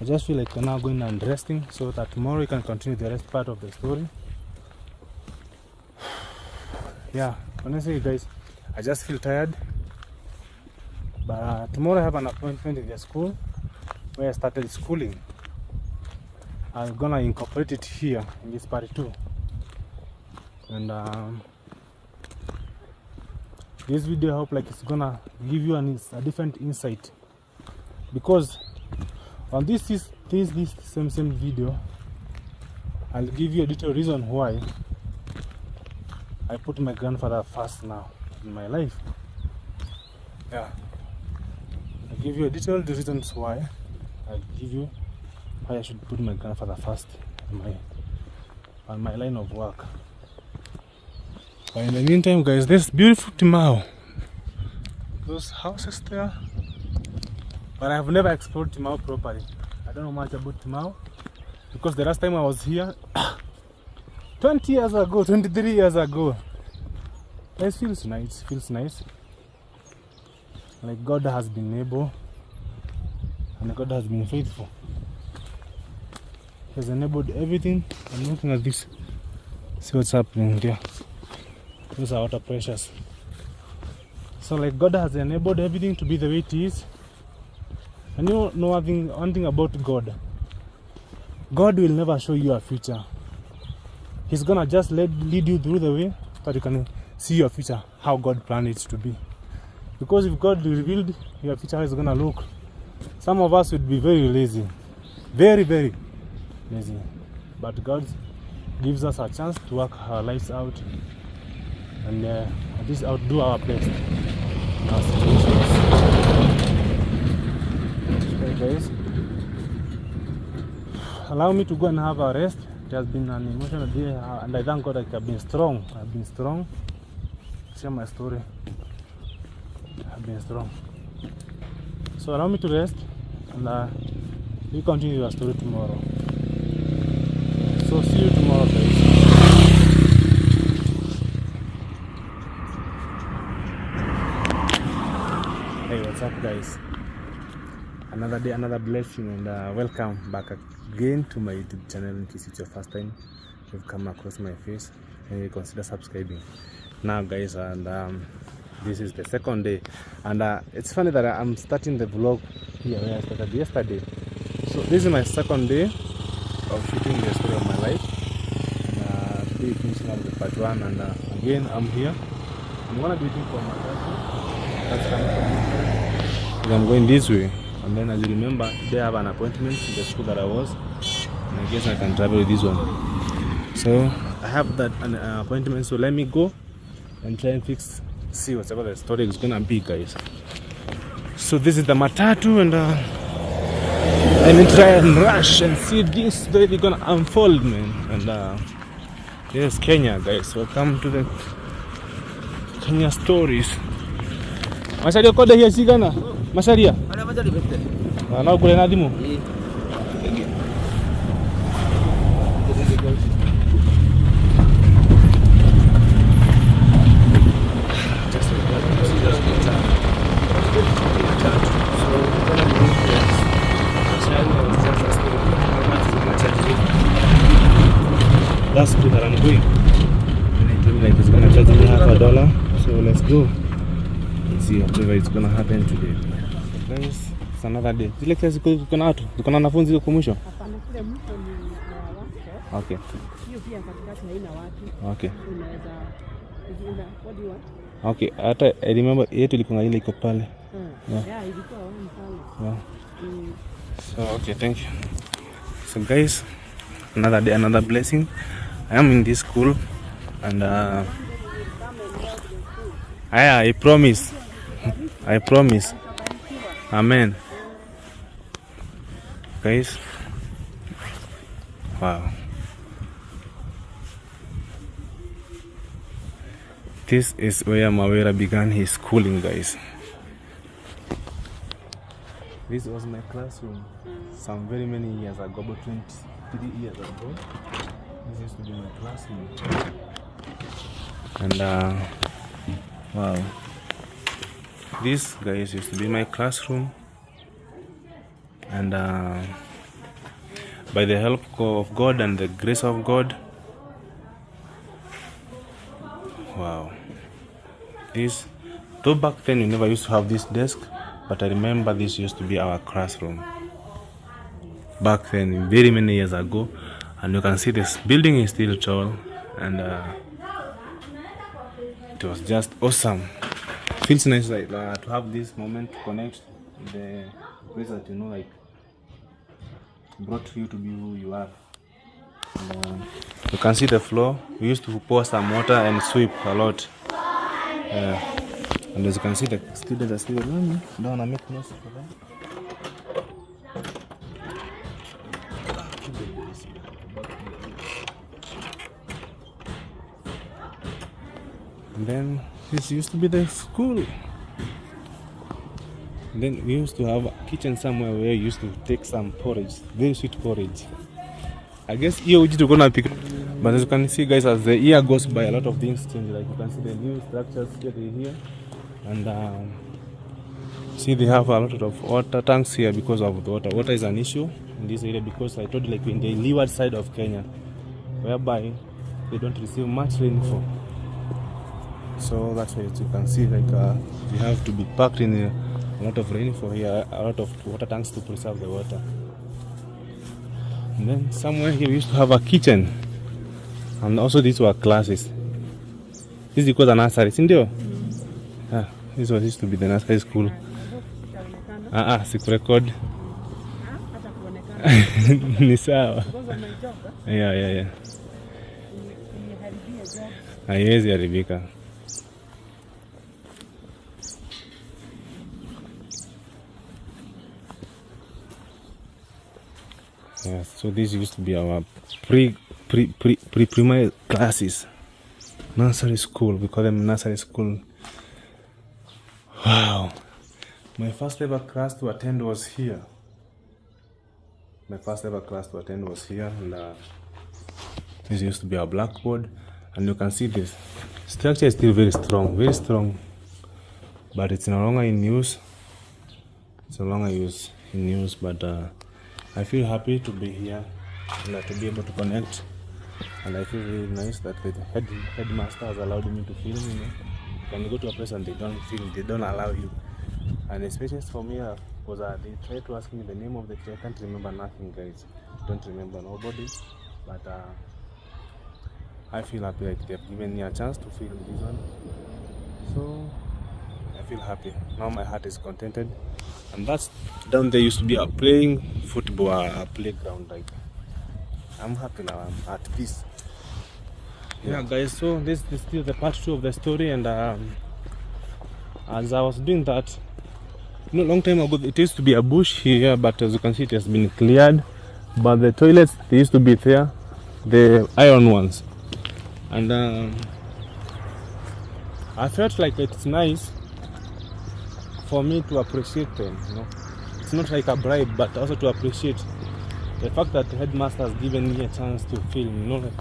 I just feel like we're now going and resting so that tomorrow we can continue the rest part of the story. Yeah, honestly guys, I just feel tired. But tomorrow I have an appointment in the school where I started schooling. I'm gonna incorporate it here in this part too. And this video I hope like it's gonna give you a different insight, because on this same video I'll give you a detailed reason why I put my grandfather first now in my life. Yeah, I'll give you a detailed reasons why. I'll give you why I should put my grandfather first on my line of work. But in the meantime guys, there's beautiful Timau, those houses there, but I've never explored Timau properly. I don't know much about Timau because the last time I was here 20 years ago, 23 years ago. It feels nice, like God has been able and God has been faithful. He has enabled everything. I'm looking at this, see what's happening there. Those are water pressures. So like God has enabled everything to be the way it is. And you know one thing about God. God will never show you a future. He's gonna just lead you through the way that you can see your future, how God planned it to be. Because if God revealed your future, how it's gonna look, some of us would be very lazy. Very, very lazy. But God gives us a chance to work our lives out and at least outdo our best in our situations. Okay guys, allow me to go and have a rest. It has been an emotional day and I thank God that I've been strong. Share my story. I've been strong. So allow me to rest and we continue your story tomorrow. So see you tomorrow guys. Hey, what's up guys? Another day, another blessing, and welcome back again to my YouTube channel. In case it's your first time you've come across my face, and you consider subscribing now guys. And this is the second day, and it's funny that I'm starting the vlog here where I started yesterday. So this is my second day of shooting the story of my life, and today finishing up the part 1, and again I'm here. I'm gonna be waiting for my dad. I'm going this way, and then as you remember, they have an appointment in the school that I was, and I guess I can travel with this one. So I have that an appointment, so let me go and try and see whatever the story is gonna be guys. So this is the matatu, and let me try and rush and see this story gonna unfold, man. And yes, Kenya guys, welcome to the Kenya stories. Masaria kode hiya sigana? Masaria? Ada macam bete. Ana kule na dimu. That's good that I'm going. And I told me like it's gonna charge me $50, so let's go. See whatever is gonna happen today. Guys, it's another day. Zile kazi kuko na watu, tuko na wanafunzi huko mwisho. Hapana, kule mwisho ni watu. Okay. Hiyo pia katikati haina watu. Okay. Unaweza kujiunga. What do you want? Okay, hata I remember yetu ilikuwa ile iko pale. Yeah, ilikuwa one pale. Yeah. So okay, thank you. So guys, another day, another blessing. I am in this school, and I promise. I promise. Amen. Guys. Wow. This is where Mawira began his schooling, guys. This was my classroom some very many years ago, about 23 years ago. This used to be my classroom. And wow. This, guys, used to be my classroom. And by the help of God and the grace of God. Wow. This, though back then we never used to have this desk, but I remember this used to be our classroom back then, very many years ago. And you can see this building is still tall, and it was just awesome. Feels nice like to have this moment to connect the place that you know, like brought you to be who you are. And, you can see the floor. We used to pour some water and sweep a lot. And as you can see, the students are still learning. Don't wanna make noise for them. And then this used to be the school. And then we used to have a kitchen somewhere where we used to take some porridge, very sweet porridge. I guess here we just gonna pick. But as you can see, guys, as the year goes by, a lot of things change. Like you can see the new structures here, and see they have a lot of water tanks here because of the water. Water is an issue in this area because I told you, like, in the leeward side of Kenya, whereby they don't receive much rainfall. So that's why you can see, like, we have to be packed in a lot of rainfall here, a lot of water tanks to preserve the water. And then somewhere here we used to have a kitchen, and also these were classes. This is because a nursery, isn't it? This was used to be the nursery school. Sikurecord. Ni sawa. Yeah. Haiwezi haribika. Yeah, so this used to be our primary classes. Nursery school, we call them nursery school. Wow. My first ever class to attend was here. And this used to be our blackboard. And you can see this structure is still very strong. But it's no longer in use. But I feel happy to be here and to be able to connect. And I feel really nice that the headmaster has allowed me to film. You can go to a place and they don't film, they don't allow you. And especially for me, because they tried to ask me the name of the tree. I can't remember nothing, guys. Don't remember nobody. But I feel happy that they've given me a chance to film this one. So I feel happy. Now my heart is contented. And that's down there used to be a playing football, a playground. Like, I'm happy now, I'm at peace. Yeah, guys, so this is still the part 2 of the story. And as I was doing that, long time ago, it used to be a bush here, but as you can see, it has been cleared. But the toilets, they used to be there, the iron ones. And I felt like it's nice for me to appreciate them, It's not like a bribe, but also to appreciate the fact that the headmaster has given me a chance to film,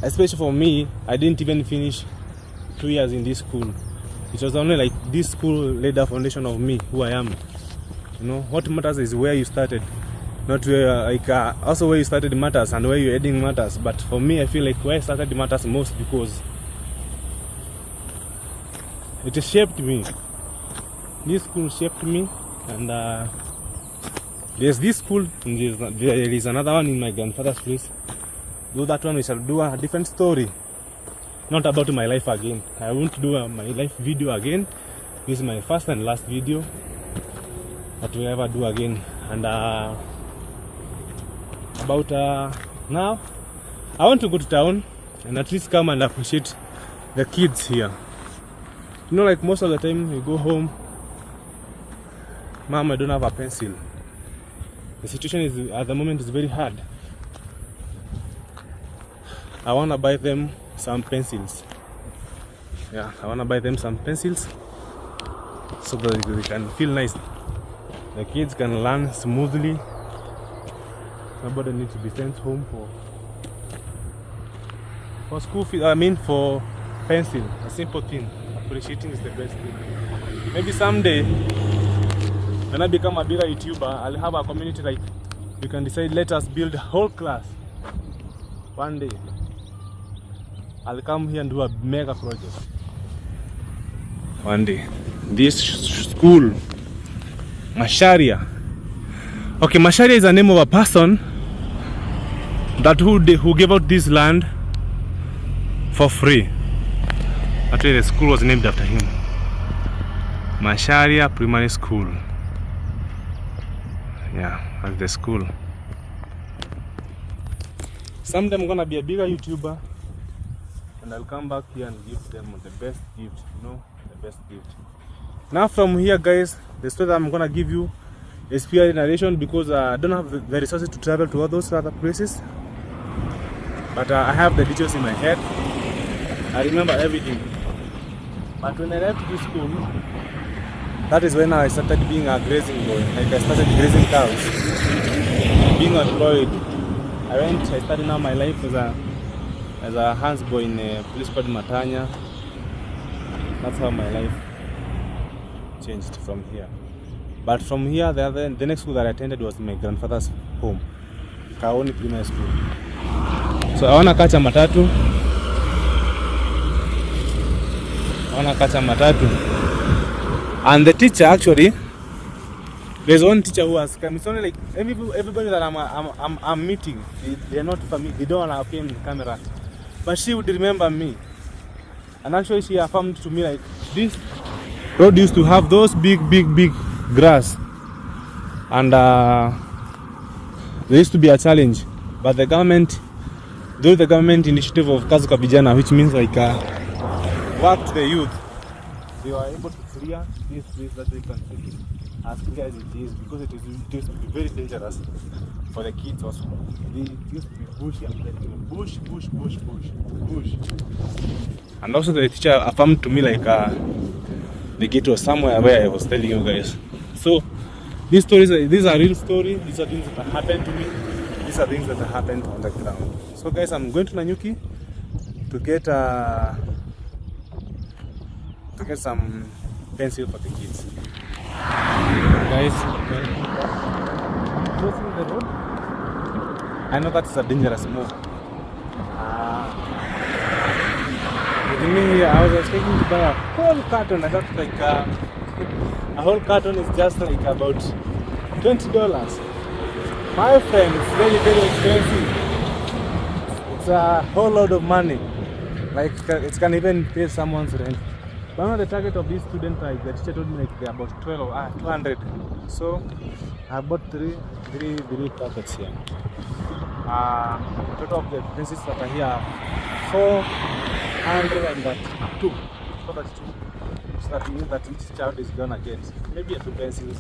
Especially for me, I didn't even finish 2 years in this school. It was only like this school laid the foundation of me, who I am. What matters is where you started, not where, also where you started matters and where you're ending matters. But for me, I feel like where I started matters most because it shaped me. This school shaped me, and there's this school, and there is another one in my grandfather's place. Though that one we shall do a different story, not about my life again. I won't do my life video again. This is my first and last video that we'll ever do again. And about now, I want to go to town and at least come and appreciate the kids here. Like most of the time we go home, Mom, I don't have a pencil. The situation is at the moment is very hard. I want to buy them some pencils. Yeah, I want to buy them some pencils so that they can feel nice. The kids can learn smoothly. Nobody needs to be sent home for school fees. For pencil. A simple thing. Appreciating is the best thing. Maybe someday, when I become a bigger YouTuber, I'll have a community like we can decide, let us build a whole class. One day, I'll come here and do a mega project. One day. This school, Masharia. Okay, Masharia is the name of a person that who gave out this land for free. Actually, the school was named after him. Masharia Primary School. Yeah, that's the school. Someday I'm gonna be a bigger YouTuber, and I'll come back here and give them the best gift, you know, the best gift. Now from here, guys, the story that I'm gonna give you is pure narration because I don't have the resources to travel to all those other places. But I have the details in my head. I remember everything. But when I left this school, that is when I started being a grazing boy. Like I started grazing cows, being employed. I started now my life as a hands boy in a place called Matanya. That's how my life changed from here. But from here, the next school that I attended was my grandfather's home, Kaoni Primary School. So I wanna catch a matatu. And the teacher, actually, there's one teacher who has come. It's only like everybody that I'm meeting, they're not familiar. They don't wanna appear in the camera, but she would remember me. And actually, she affirmed to me like this road used to have those big grass, and there used to be a challenge, but the government, through the government initiative of Kazi kwa Vijana, which means like work to the youth, they were able to clear this place that they can take it as clear as it is, because it used to be very dangerous for the kids also. It used to be bushy, bush. And also the teacher affirmed to me like the gate was somewhere where I was telling you guys. So these stories, these are real stories. These are things that happened to me. These are things that happened on the ground. So guys, I'm going to Nanyuki to get some pencil for the kids. Guys, crossing the road. I know that's a dangerous move. I was expecting to buy a whole carton. I thought like a whole carton is just like about $20. My friend, it's very expensive. It's a whole lot of money. Like it can even pay someone's rent. But now the target of this student, like the teacher told me, like they're about 200. So I bought three packets here. Total of the pencils that are here, 402. So that means that each child is gonna get maybe 2 pencils.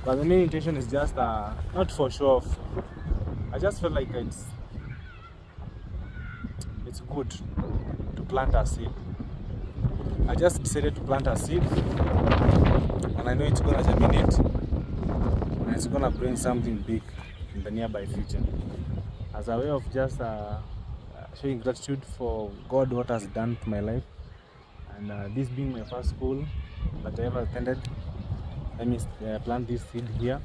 But the main intention is just not for show off. I just felt like it's good to plant a seed. I just decided to plant a seed, and I know it's gonna germinate, and it's gonna bring something big in the nearby future. As a way of just showing gratitude for God, what has done to my life, and this being my first school that I ever attended, let me plant this seed here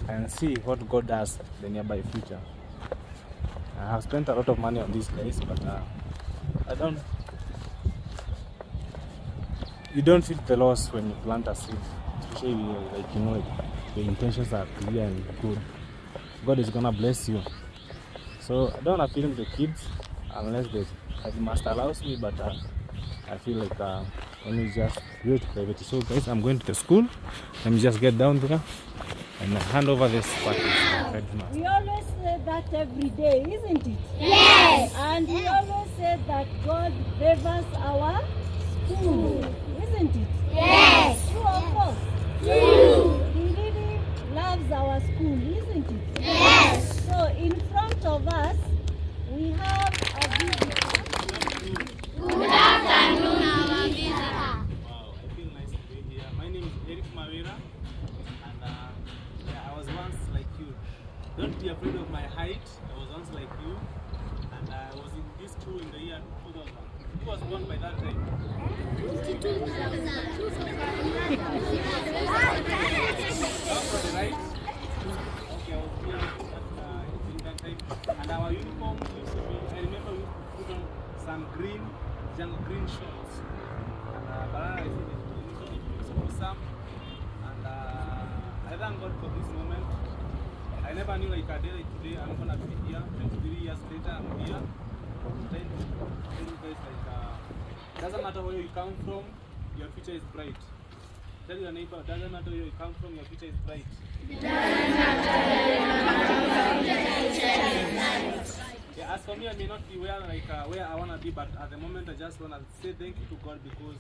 and see what God does in the nearby future. I have spent a lot of money on this place, but you don't feel the loss when you plant a seed, especially like, you know, like, the intentions are clear and good. God is gonna bless you. So I don't want to film the kids unless the master allows me, but I feel like only just do it privately. So guys, I'm going to the school. Let me just get down there and hand over this party. We always say that every day, isn't it? Yes! And we always say that God favors our school, isn't it? Yes! True or false? True! He really loves our school, isn't it? Yes! So in front of us, we have a visitor. Good afternoon, our visitor. Wow, I feel nice to be here. My name is Erick Mawira, and I was once like you. Don't be afraid of my height. I was once like you, and I was in this school in the year 2000. Who was born by that time? 2000. Right? Okay, I was our uniform used to be, I remember we used to put on some jungle green shorts. And banana is in the uniform, used to put some. And I thank God for this moment. I never knew like a day like today I'm gonna be here. 23 years later I'm here. Then you guys like doesn't matter where you come from, your future is bright. Tell your neighbor, doesn't matter where you come from, your future is bright. Yeah, as for me, I may not be where I wanna be, but at the moment I just wanna say thank you to God because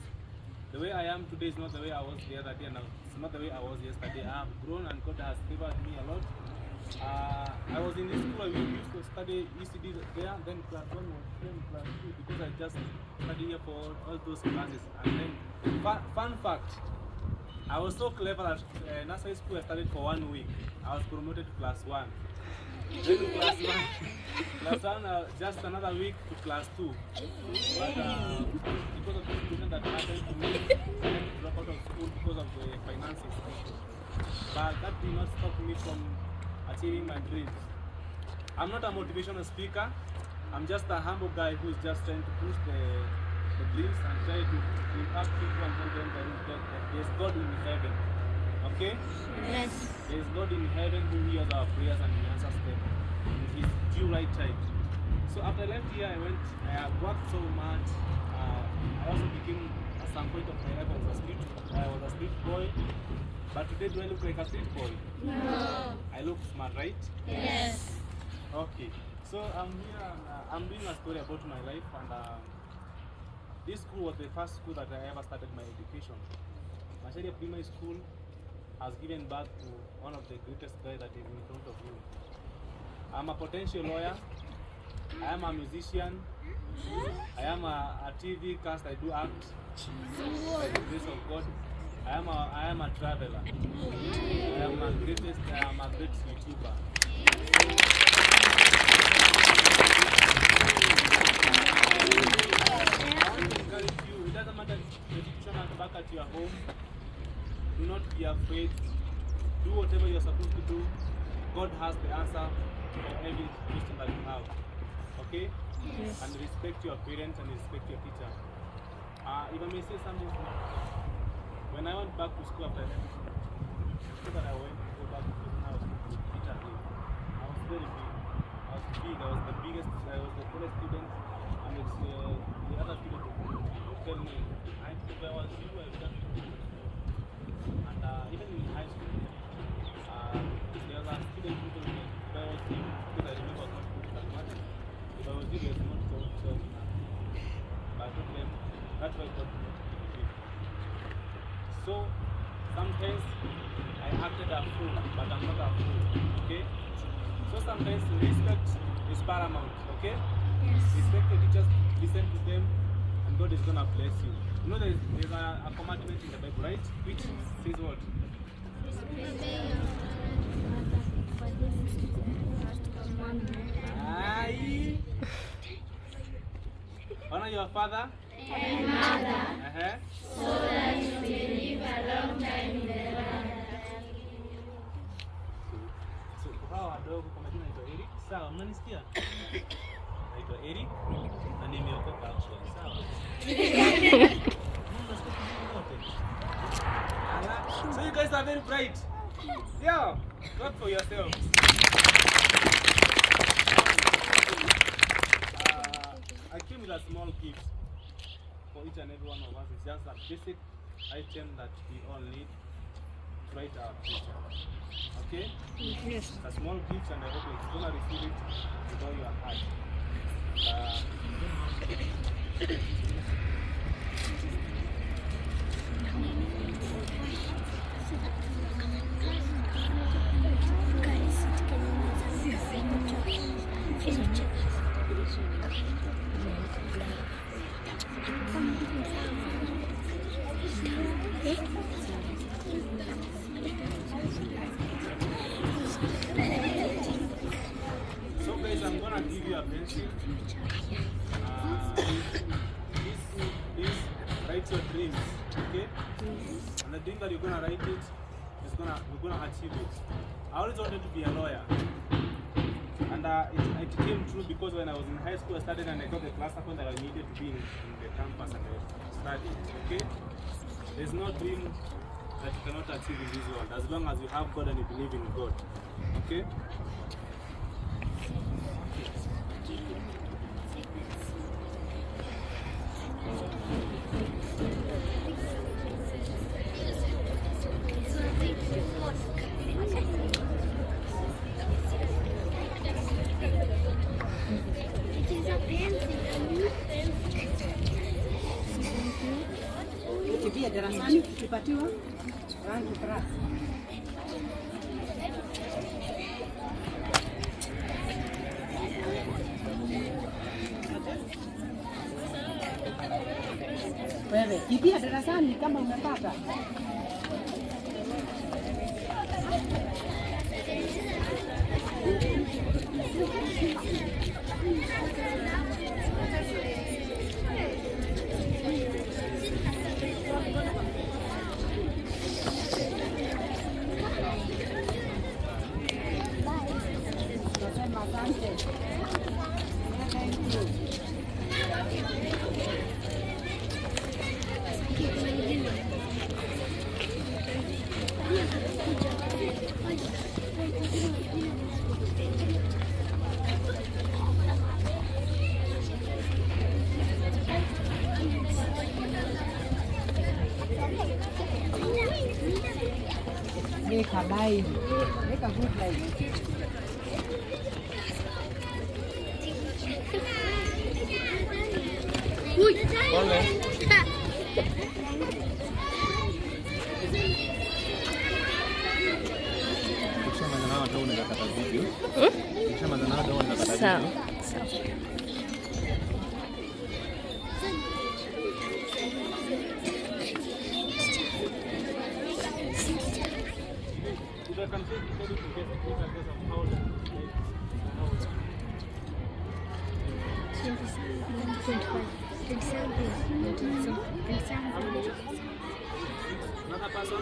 the way I am today is not the way I was the other day, and it's not the way I was yesterday. I have grown and God has favored me a lot. I was in this school, I used to study ECD there, then class 1 was then class 2 because I just studied here for all those classes. And then, fun fact, I was so clever at nursery school I studied for 1 week. I was promoted to class 1. Then to class 1, just another week to class 2. But because of the situation that happened to me, I had to drop out of school because of the finances. But that did not stop me from achieving my dreams. I'm not a motivational speaker. I'm just a humble guy who is just trying to push the dreams and try to impact people and tell them that there's God in heaven. Okay? Yes. There's God in heaven who hears our prayers and he answers them in his due right time. So after I left here, I worked so much. I also became, at some point of my life, I was a street boy. But today, do I look like a street boy? No. I look smart, right? Yes. Okay. So I'm here. I'm doing a story about my life, and this school was the first school that I ever started my education. Masharia Primary School has given birth to one of the greatest guys that is in front of you. I'm a potential lawyer. I am a musician. I am a TV cast. I do act. By the grace of God. I am a traveler. I am a great YouTuber. I want to encourage you, it doesn't matter if the situation is back at your home, do not be afraid. Do whatever you're supposed to do. God has the answer for every question that you have. Okay? Yes. And respect your parents and respect your teacher. If I may say something, when I went back to school after that, I went to go back to school when I was with teacher Erick. I was very big. I was big. I was the biggest. I was the tallest student, and it's the other student would tell me, if I was you, I would just do it. And even in high school, there was a student who told me, if I was you, because I remember not doing that much, if I was you, there's not so much. But I told them, that's why God did it. So sometimes I acted a fool, but I'm not a fool, okay? So sometimes respect is paramount, okay? Yes. Respect your teachers, listen to them, and God is gonna bless you. You know there's a commandment in the Bible, right? Which says what? Aye. Honor your father And mother, so that you may live a long time in the land. So hawa wadogo kwa majina naitwa Erick. Sawa, mnanisikia? Naitwa Erick na nimeokoka actually. Sawa. So you guys are very bright. Yeah, clap for yourselves. I came with a small gift for each and every one of us. It's just a basic item that we all need to write our future. Okay? Yes. A small gift, and I hope you're going to receive it with all your heart. So guys, I'm gonna give you a pencil. This write your dreams, okay? And the dream that you're gonna write it we're gonna achieve it. I always wanted to be a lawyer, and I came true because when I was in high school, I started and I got the class upon that I needed to be in the campus and study. Okay? There's no dream that you cannot achieve in this world as long as you have God and you believe in God. Okay? Ukipia darasani ukipatiwa rangi brass. Wewe kipia darasani kama umepata. Make a line. Make a good line. Sawa. Another person?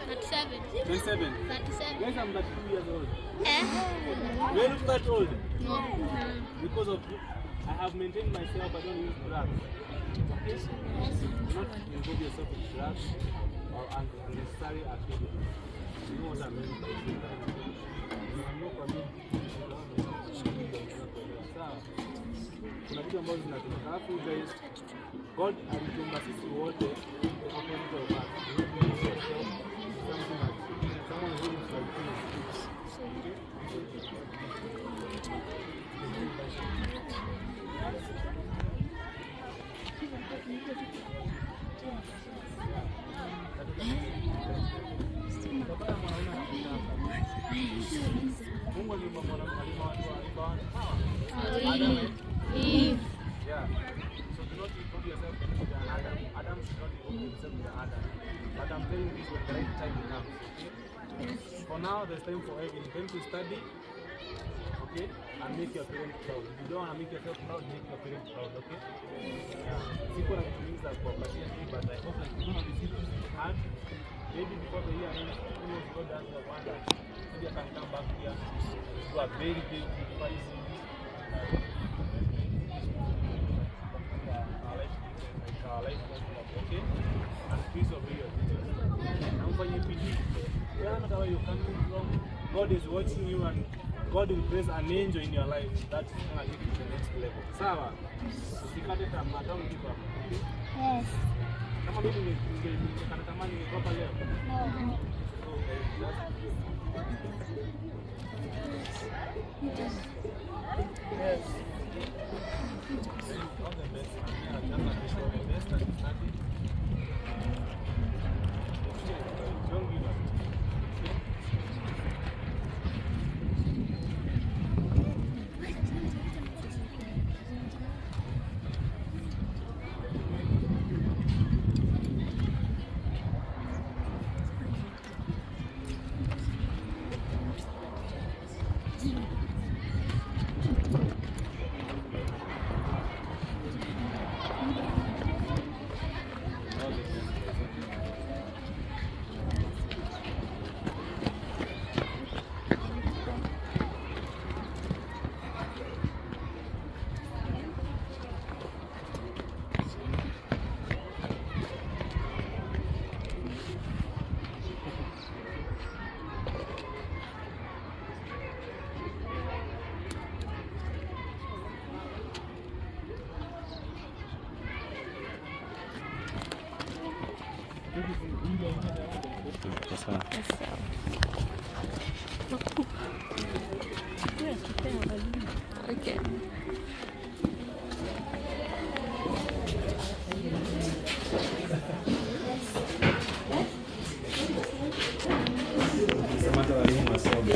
37. 27. 37. Yes, I'm 32 years old. Eh? Do I look that old? No. Because of I have maintained myself, I don't use drugs. Okay? Do not involve yourself with drugs or unnecessary activities. You know what I mean by that? I'm not committed. Kuna vitu ambazo zinatoka. Alafu guys, God alitumba sisi wote the opposite of us. Someone who is like you. Mungu aliumba mwanadamu Eve. Yeah. So do not involve yourself with Adam. Adam should not involve himself with Adam. But I'm telling you this when the right time comes. Okay? For now, there's time for everything. Time to study. Okay? And make your parents proud. If you don't want to make yourself proud, make your parents proud. Okay? Yeah. People are going to for patiently, but I hope that you're going to receive this hard. Maybe before the year ends, who knows, God does your wonder. Maybe I can come back here and do a very big pricing. Okay? And please obey your teachers. And when you believe, no matter where you're coming from, God is watching you and God will place an angel in your life that is going to take you to the next level. Sawa? Usikate tamaa, don't give up. Yes. Kama mimi ningekanatamani ningekuwa leo. No. So, yes. All the best. I just wish you all the best and study. Don't give up. Okay, sawa. Okay. Samantha walimu wasome.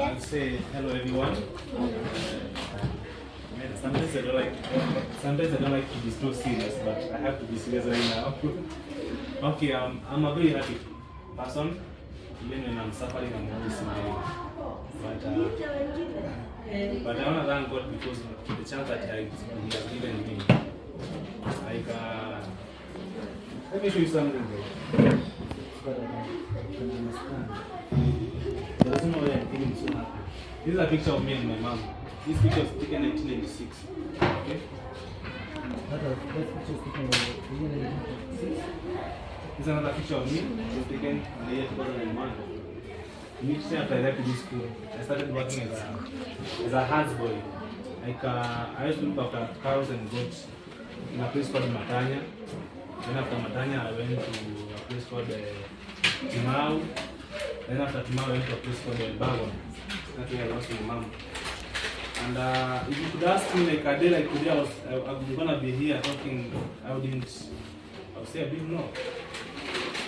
I'll say hello everyone. Sometimes I don't like to be too serious, but I have to be serious right now. Okay, I'm a very happy person. Even when I'm suffering, I'm always smiling. But I want to thank God because of the chance that He has given me. Like, let me show you something though. So that I can understand. There is no way I'm feeling so happy. This is a picture of me and my mom. This picture was taken in 1996. Okay? This is another picture of me. It was taken in the year 2001. Immediately after I left this school, I started working as a hands boy. Like I used to look after cows and goats in a place called Matanya. Then after Matanya, I went to a place called Timau. Then after Timau, I went to a place called Bagon. That's where I lost my mom. And if you could ask me like a day like today, I'm gonna be here talking, I would say a bit no.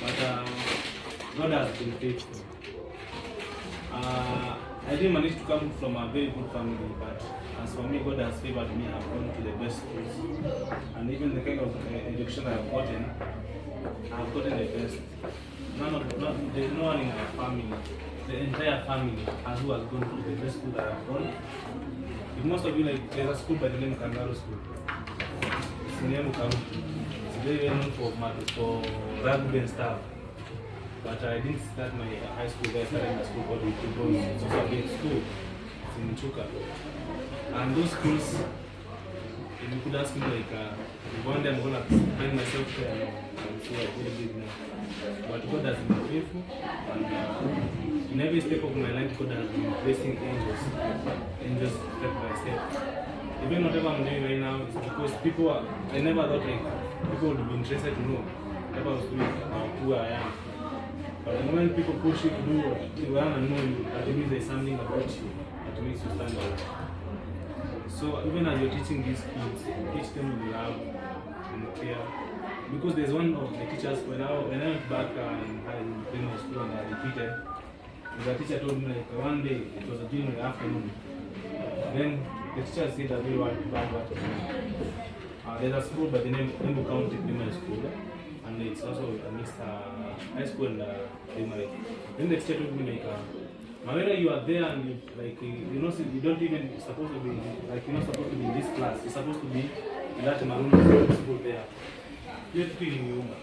But God has been faithful. I didn't manage to come from a very good family, but as for me, God has favored me. I've gone to the best schools, and even the kind of education I've gotten the best. There's no one in my family, the entire family, who has gone to the best school that I've gone. If most of you like, there's a school by the name Kangaroo School. It's in Riungu County. It's very well known for rugby and stuff. But I didn't start my high school there. I started my school called Riungu. It's also a big school. It's in Chuka. And those schools, if you could ask me like, if one day I'm gonna find myself there, I'm so I really did know. But God has been faithful, and in every step of my life, God has been placing angels step by step. Even whatever I'm doing right now is because I never thought like people would be interested to know what I was doing or who I am. But the moment people push you to do to learn and know you, that means there's something about you that makes you stand out. So even as you're teaching these kids, teach them with love and care. Because there's one of the teachers, when I went back in primary school and I repeated, the teacher told me like one day, it was during the afternoon, then the teacher said that we were bad what to do. There's a school by the name Riungu County Primary School, and it's also a mixed high school and primary. Then the teacher told me like, Mawira, you are there and you don't even supposed to be like you're not supposed to be in this class. You're supposed to be in that maroon school there. You're feeling human.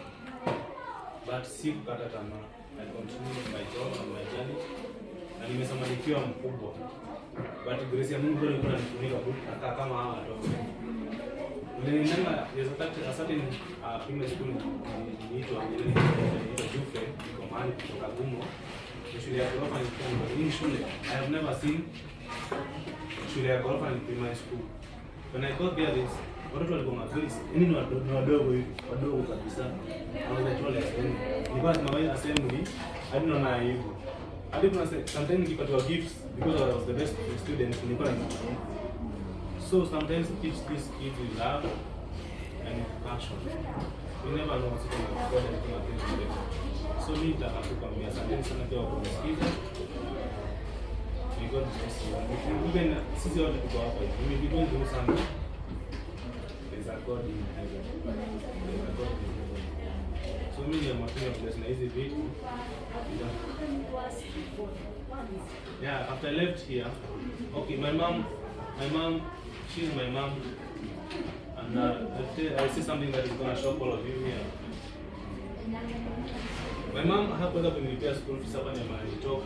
But sikukata tamaa. I continued my job and my journey. Na nimesomanikiwa mkubwa. But grace ya Mungu bado iko inanifunika kukaa kama hawa watoto. There's a certain primary school inaitwa Jufe, iko mahali kutoka Gumo. Shule ya ghorofa ni shule. I have never seen shule ya ghorofa in primary school. When I got there, watoto walikuwa mazuri, ni wadogo kabisa. I was the tallest. Because my assembly, I didn't know aibu. I didn't know sometimes nikipatiwa gifts because I was the best student nilikuwa na. So sometimes teach these kids with love and passion. You never know what's going to happen. So me nitakukwambia asante sana kwa kunisikiza. God bless you. Even sisi wote tuko hapa hivi. We be going through something. There's a God in heaven. There's a God in heaven. So me I'm working on this na hizi vitu. Yeah, after I left here, okay, my mom, she's my mom. And I see something that is going to shock all of you here. My mom hakuweza kunilipia school fees hapa nyumbani nitoka.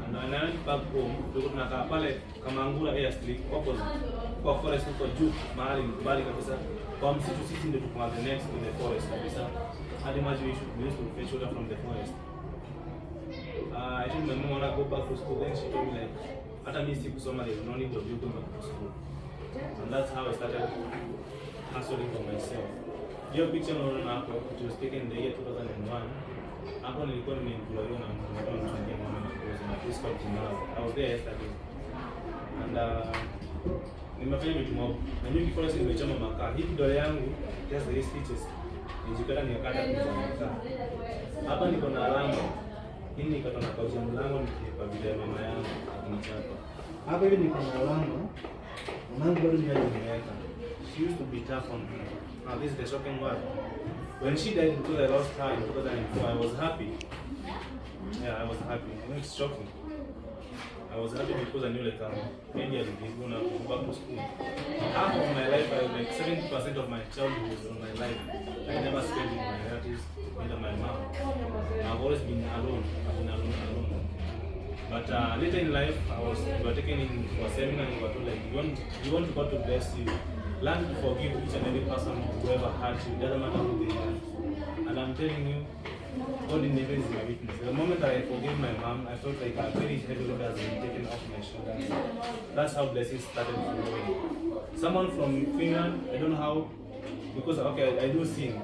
And when I went back home, tulikuwa tunakaa pale Kamangura Airstrip opposite kwa forest huko juu mahali kabisa. Kwa msitu sisi ndio tuko the next to the forest kabisa. Hadi maji we used to fetch water from the forest. I told my mom when I go back to school, then she told me like, hata mimi sikusoma, there is no need of you going back to school. And that's how I started hustling for myself. Hiyo picture unaona hapo, it was taken in the year 2001. Hapo nilikuwa nimeemployiwa na mtu mchungia mama na kuuza na this called Kimara. I was there yesterday. And nimefanya vitu mob. Na mimi before sasa nimechoma makaa. Hii kidole yangu just the stitches. Nijikata nikakata kwa makaa. Hapa niko na alama. Hii nikata na kauza mlango nikipa vile mama yangu akinichapa. Hapa hivi niko na alama. Mwanangu bado ni nimeweka. She used to be tough on me. Now this is the shocking word. When she died because I lost her in 2004, I was happy. Yeah, I was happy. I know it's shocking. I was happy because I knew like maybe I would go back to school. Half of my life, like 70% of my childhood was on my life. I never spent with my relatives, either my mom. I've always been alone. I've been alone. But later in life, we were taken in for a seminar and we were told like, you want God to bless you. Learn to forgive each and every person whoever hurt you. It doesn't matter who they are. And I'm telling you, God in heaven is my witness. The moment that I forgave my mom, I felt like a very heavy load has been taken off my shoulders. That's how blessings started flowing. Someone from Finland, I don't know how, because okay, I do sing.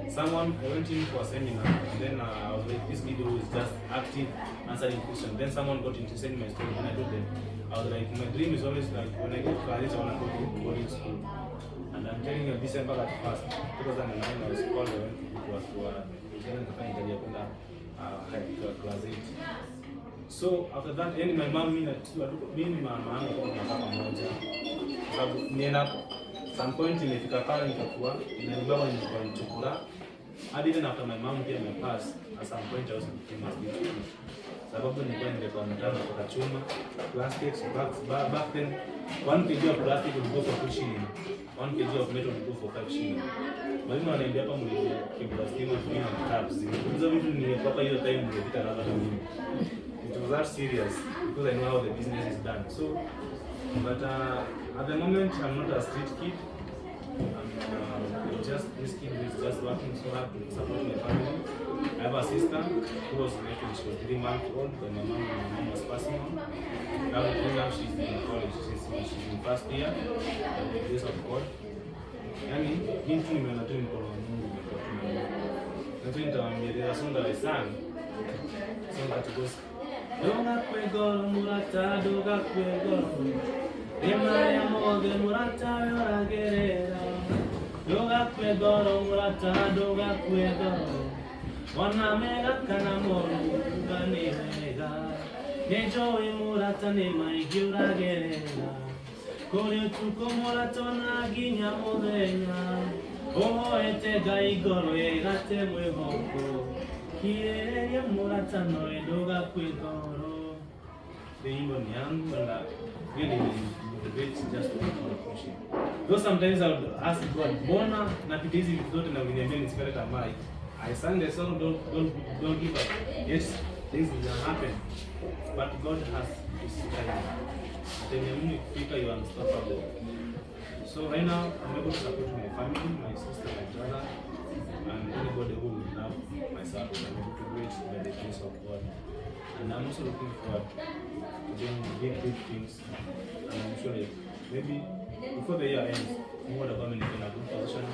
Someone, I went in for a seminar, and then I was like, this video is just active, answering questions. Then someone got interested in my story, and I told them, I was like, my dream is always like, when I get to college, I want to go to boarding school. And I'm telling you, December 1st, 2009, I was called, I went to class 8. So after that, my mom, mimi mama yangu kwa mama mmoja. Sababu nienda some point ilifika pale nikakuwa inanibaba nilikuwa nichukua. Hadi even after my mom pia amepass, at some point I was became a student. Sababu nilikuwa ningekuwa nataka kwa chuma, plastics, back then 1 kg of plastic would go for 2 shillings. 1 kg of metal would go for 5 shillings. Mwalimu ananiambia hapa mlio kibla stima na tabs. Hizo vitu ningepata hiyo time ningepita na hata mimi. It was that serious because I know how the business is done. So, but at the moment I'm not a street kid. I'm just this kid who is just working so hard to support my family. I have a sister who was making, she was 3 months old when my mom was passing on. Now she's in college, she's in first year, by the grace of God. Yani, hii tu nimeona tu mkono wa Mungu umekuwa tu na Mungu. Na tu nitawaambia there are songs that I sang. Song that goes, Doga kwegoro murata, doga kwegoro. Ema ya moge murata yoragerera. Doga kwegoro murata, doga kwegoro. Wana mega kana moru ganega. Nejo murata ne maigiura gerera. Kore tuko murata na ginya modenya. Oho ete gaigoro egate mwehoko. Kire murata no edoga kwegoro. The Indian young and really motivates just to push it. Though sometimes I would ask God, Bona napitizi vitu zote na uniambia nisikate tamaa. I sang the song, don't give up. Yes, things will happen, but God has His time. Atenyamuni kufika, you are unstoppable. So right now, I'm able to support my family, my sister, my brother, and anybody who will love my support. I'm able to do it by the grace of God. And I'm also looking forward to doing big things. And I'm sure that maybe before the year ends, I'm going to come in a good position.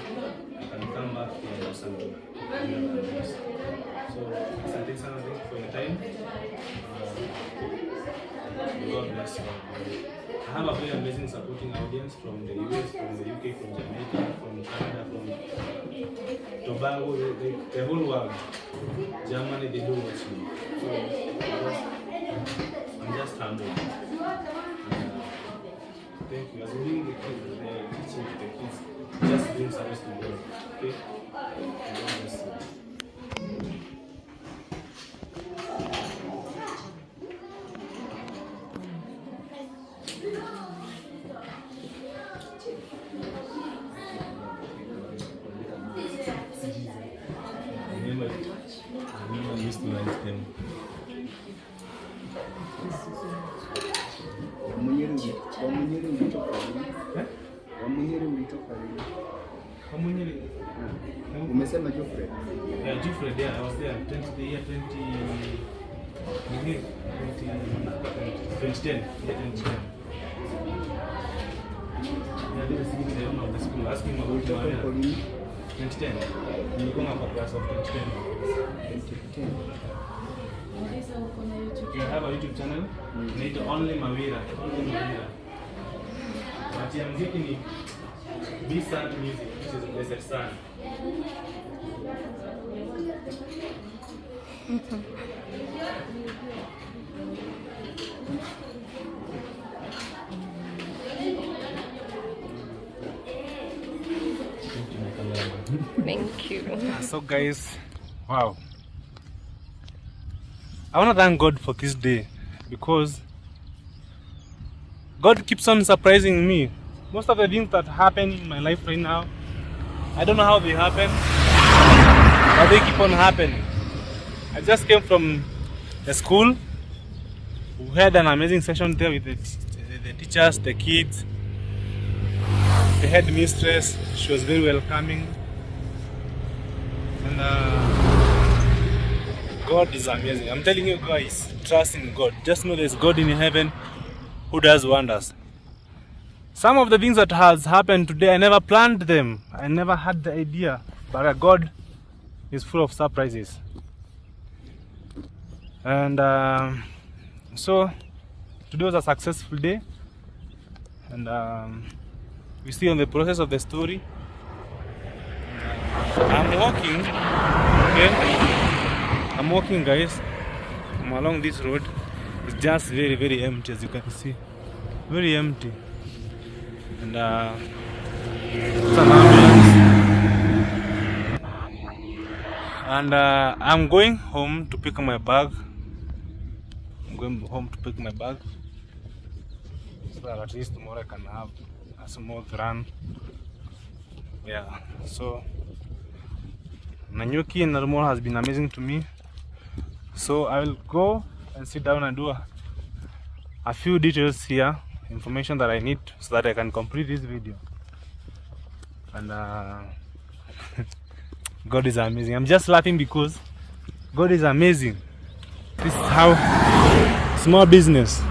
I can come back here and do something. So, thank you for your time. God bless you. I have a very amazing supporting audience from the US, from the UK, from Jamaica, from Canada, from Tobago, the whole world. Germany, they do watch me. So, I'm just humbled. Thank you. As we doing the teaching to the kids, just doing service to God. Okay? God bless you. I used to like them. Wamunyeri ulitoka lini? Wamunyeri ulitoka lini? Wamunyeri. Umesema Jofre? Yeah, Jofre there. I was there 2010. Yeah, 2010. Ask him about Ulitoka Mawira. huko lini? 2010. Nilikuwa kwa class of 2010. 2010. You have a YouTube channel? Naitwa Only Mawira. Only Mawira. But ya muziki ni B-Sound Music, which is Blessed Sun. Thank you. So guys, wow. I want to thank God for this day because God keeps on surprising me. Most of the things that happen in my life right now, I don't know how they happen, but they keep on happening. I just came from the school. We had an amazing session there with the teachers, the kids, the headmistress. She was very welcoming. And God is amazing. I'm telling you guys, trust in God. Just know there's God in heaven who does wonders. Some of the things that has happened today, I never planned them. I never had the idea. But God is full of surprises. And so today was a successful day. And we see on the process of the story. I'm walking, okay? I'm walking, guys. I'm along this road. It's just very, very empty, as you can see. Very empty. And it's an ambulance. And I'm going home to pick my bag. I'm going home to pick my bag. So that at least tomorrow I can have a small run. Yeah, so Nanyuki and Narumor has been amazing to me. So I will go and sit down and do a few details here, information that I need so that I can complete this video. And God is amazing. I'm just laughing because God is amazing. This is how small business,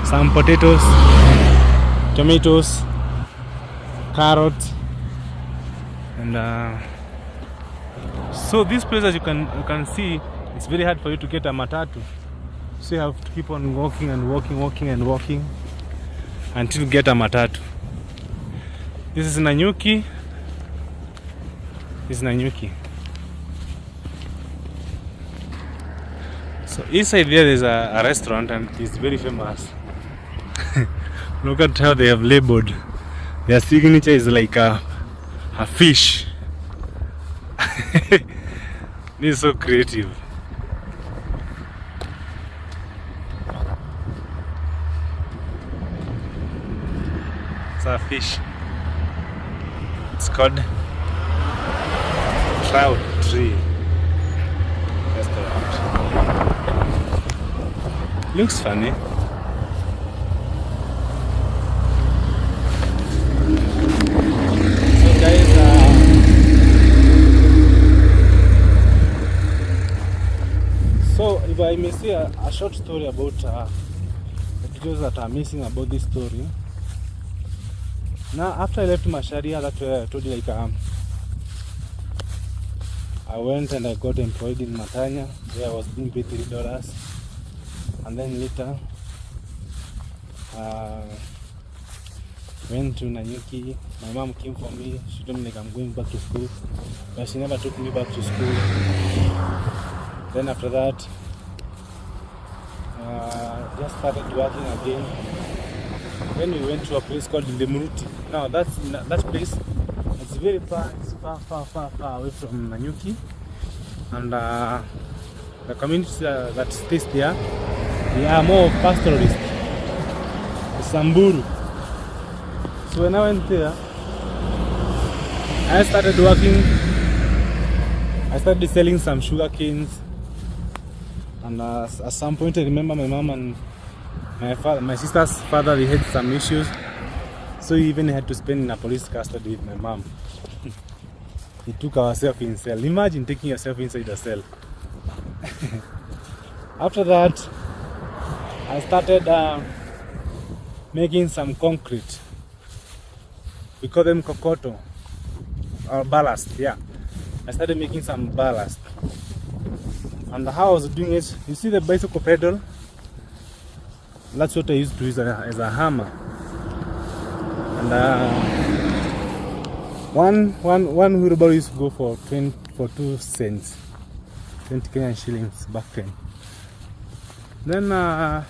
some potatoes, tomatoes, carrots, and so this place, as you can see, it's very hard for you to get a matatu. So you have to keep on walking and walking until you get a matatu. This is Nanyuki. This is Nanyuki. So inside there's a restaurant and it's very famous. Look at how they have labeled. Their signature is like a fish. This is so creative. It's a fish. It's called Trout Tree Restaurant. Looks funny. So guys, so if I may say a short story about the details that are missing about this story. Now after I left Masharia, that's where I told you, like I went and I got employed in Matanya. There I was being paid $3. And then later went to Nanyuki. My mom came for me. She told me like I'm going back to school, but she never took me back to school. Then after that, just started working again. Then we went to a place called Lemuruti. Now that place, it's very far. It's far away from Nanyuki, and the community that stays there, they are more of pastoralists. Samburu. So when I went there, I started working. I started selling some sugar canes, and at some point I remember my mom and my sister's father, they had some issues, so he even had to spend in a police custody with my mom. He took ourselves in cell. Imagine taking yourself inside a cell. After that, I started making some concrete. We call them kokoto or ballast. Yeah, I started making some ballast. And how I was doing it, you see the bicycle pedal? That's what I used to use as a hammer. And one wheelbarrow used to go for 2 cents, 20 Kenyan shillings back then. Then I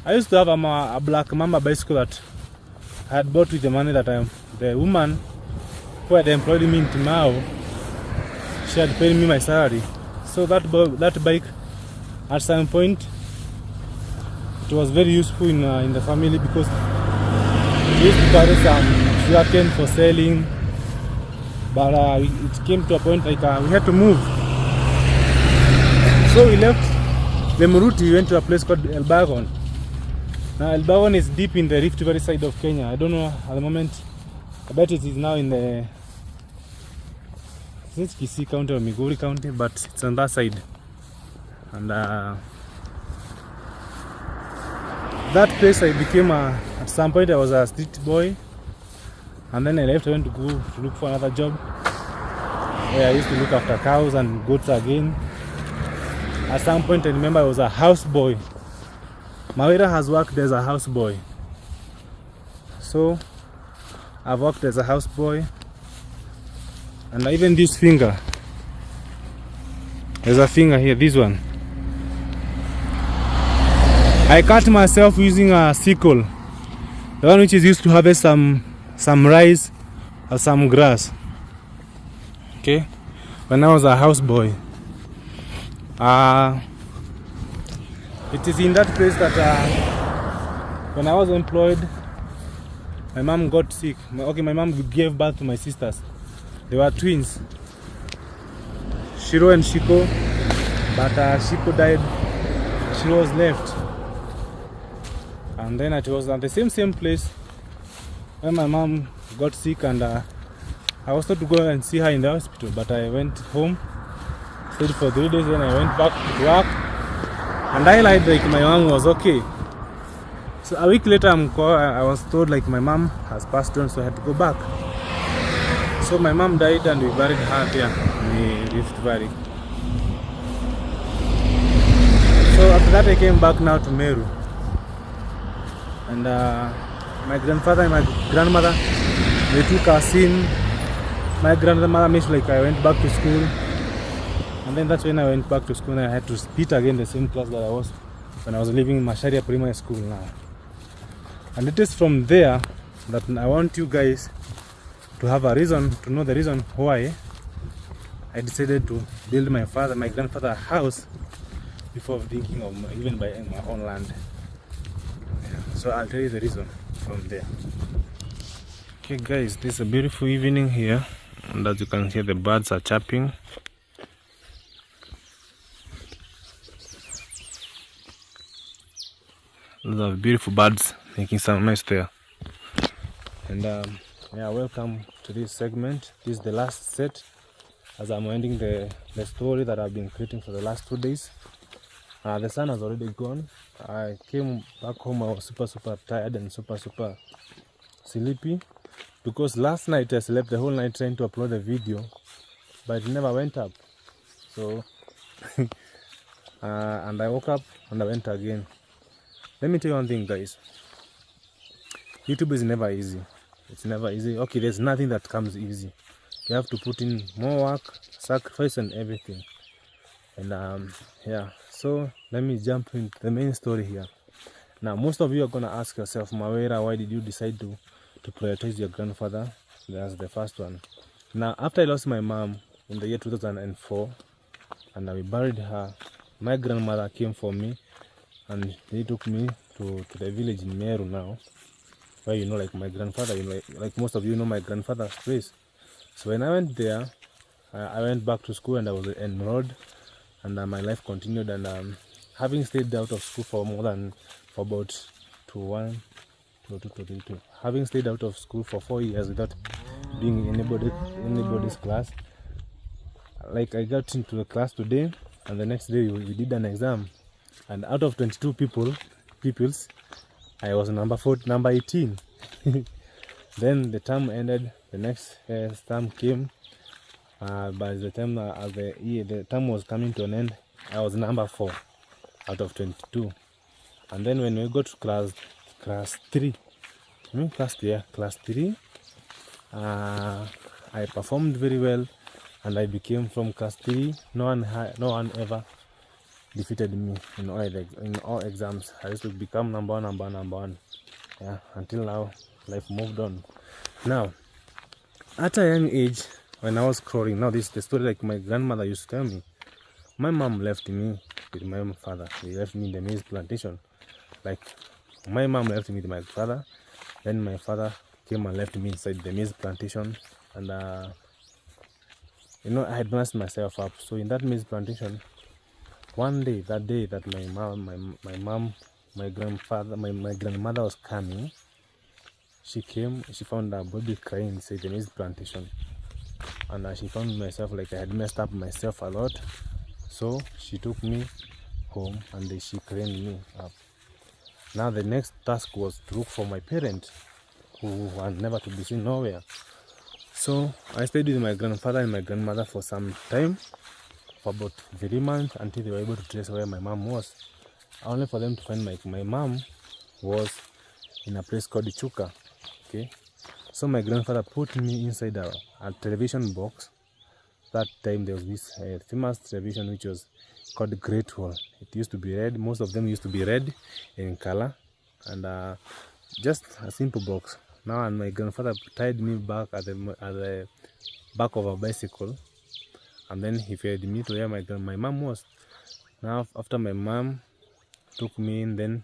used to have a black mamba bicycle that I had bought with the money that the woman who had employed me in Timao, she had paid me my salary. So that bike, at some point, it was very useful in the family because we used to carry some sugarcane for selling. But it came to a point like we had to move. So we left Lemuruti, we went to a place called Elbagon. Now Elbagon is deep in the Rift Valley side of Kenya. I don't know at the moment. I bet it is now in the Kisii County or Migori County, but it's on that side. And that place I became at some point I was a street boy, and then I left. I went to go to look for another job where I used to look after cows and goats again. At some point I remember I was a house boy. Mawira has worked as a house boy, so I've worked as a house boy. And even this finger, there's a finger here, this one, I cut myself using a sickle, the one which is used to harvest some rice or some grass. Okay, when I was a house boy. It is in that place that when I was employed, my mom got sick. My mom gave birth to my sisters. They were twins, Shiro and Shiko, but Shiko died, Shiro was left. And then it was at the same place when my mom got sick, and I was told to go and see her in the hospital, but I went home, stayed for 3 days, then I went back to work, and I lied like my mom was okay. So a week later I was told like my mom has passed on, so I had to go back. So my mom died and we buried her there in the Rift Valley. So after that I came back now to Meru. And my grandfather and my grandmother, they took us in. My grandmother made like I went back to school. And then that's when I went back to school and I had to repeat again the same class that I was when I was living in Masharia Primary School now. And it is from there that I want you guys to have a reason, to know the reason why I decided to build my grandfather a house before thinking of even buying my own land. So I'll tell you the reason from there. Okay guys, this is a beautiful evening here, and as you can hear the birds are chirping. Those are beautiful birds making some noise there. And yeah, welcome to this segment. This is the last set as I'm ending the story that I've been creating for the last 2 days. The sun has already gone. I came back home, I was super tired and super sleepy because last night I slept the whole night trying to upload the video, but it never went up. So and I woke up and I went again. Let me tell you one thing guys, YouTube is never easy. It's never easy. Okay, there's nothing that comes easy. You have to put in more work, sacrifice and everything. And yeah, so let me jump into the main story here. Now most of you are gonna ask yourself, Mawira, why did you decide to prioritize your grandfather? That's the first one. Now after I lost my mom in the year 2004 and we buried her, my grandmother came for me and they took me to the village in Meru now, where you know like my grandfather, you know, like most of you know my grandfather's place. So when I went there, I went back to school and I was enrolled, and my life continued. And having stayed out of school for about 2 having stayed out of school for 4 years without being in anybody's class, like I got into the class today, and the next day we did an exam, and out of 22 pupils, I was number 18. Then the term ended. The next term came. By the time the term was coming to an end, I was number 4 out of 22. And then when we got to class 3, class 3, I performed very well, and I became from class 3. No one ever defeated me in all exams. I used to become number one. Yeah, until now, life moved on. Now, at a young age, when I was crawling, now this is the story like my grandmother used to tell me. My mom left me with my father. He left me in the maize plantation. Like, my mom left me with my father, then my father came and left me inside the maize plantation, and I had messed myself up. So in that maize plantation, one day, that day that my grandmother was coming, she came, she found a baby crying inside the maize plantation, and she found myself like I had messed up myself a lot. So she took me home and she cleaned me up. Now the next task was to look for my parents, who were never to be seen nowhere. So I stayed with my grandfather and my grandmother for some time, for about 3 months, until they were able to trace where my mom was. Only for them to find my mom was in a place called Chuka. Okay, so my grandfather put me inside a television box. That time there was this famous television which was called Great Wall. It used to be red. Most of them used to be red in color, and just a simple box. Now, and my grandfather tied me back at the back of a bicycle, and then he fed me to where my mom was. Now, after my mom took me in, then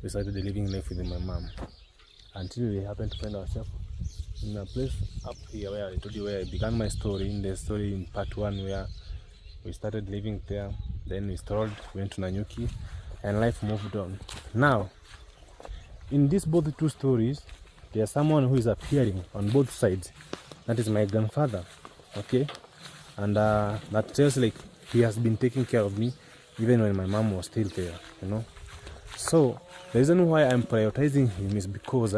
we started living life with my mom until we happened to find ourselves in a place up here where I told you where I began my story, in the story in part 1, where we started living there. Then we strolled, went to Nanyuki, and life moved on. Now, in these both two stories, there's someone who is appearing on both sides. That is my grandfather, okay? And that tells like he has been taking care of me even when my mom was still there, So the reason why I'm prioritizing him is because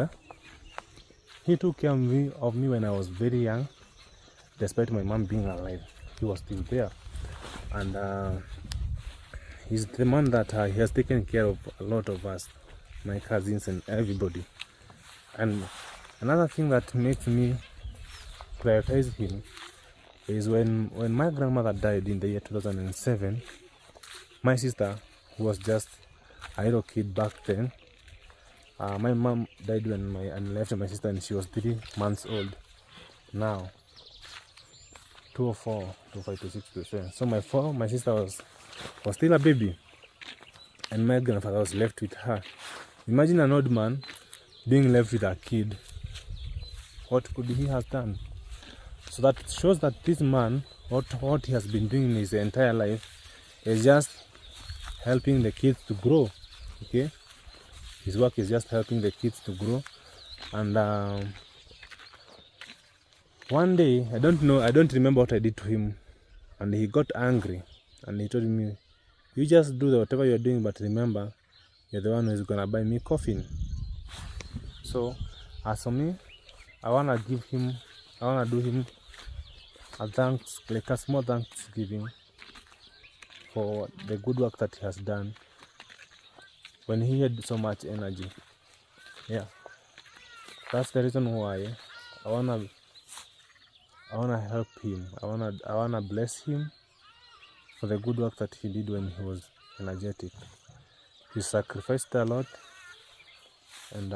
he took care of me when I was very young. Despite my mom being alive, he was still there, and he's the man that he has taken care of a lot of us, my cousins and everybody. And another thing that makes me prioritize him is when my grandmother died in the year 2007, my sister, who was just a little kid back then, my mom died and left my sister, and she was 3 months old. Now 204, 205, 26, 27. So my sister was still a baby, and my grandfather was left with her. Imagine an old man being left with a kid. What could he have done? So that shows that this man, what he has been doing his entire life is just helping the kids to grow. Okay, his work is just helping the kids to grow. And one day, I don't remember what I did to him, and he got angry, and he told me, "You just do whatever you're doing, but remember, you're the one who's gonna buy me coffin." So, as for me, I wanna do him a thanks, like a small thanksgiving for the good work that he has done when he had so much energy. Yeah, that's the reason why I wanna help him. I wanna bless him for the good work that he did when he was energetic. He sacrificed a lot, and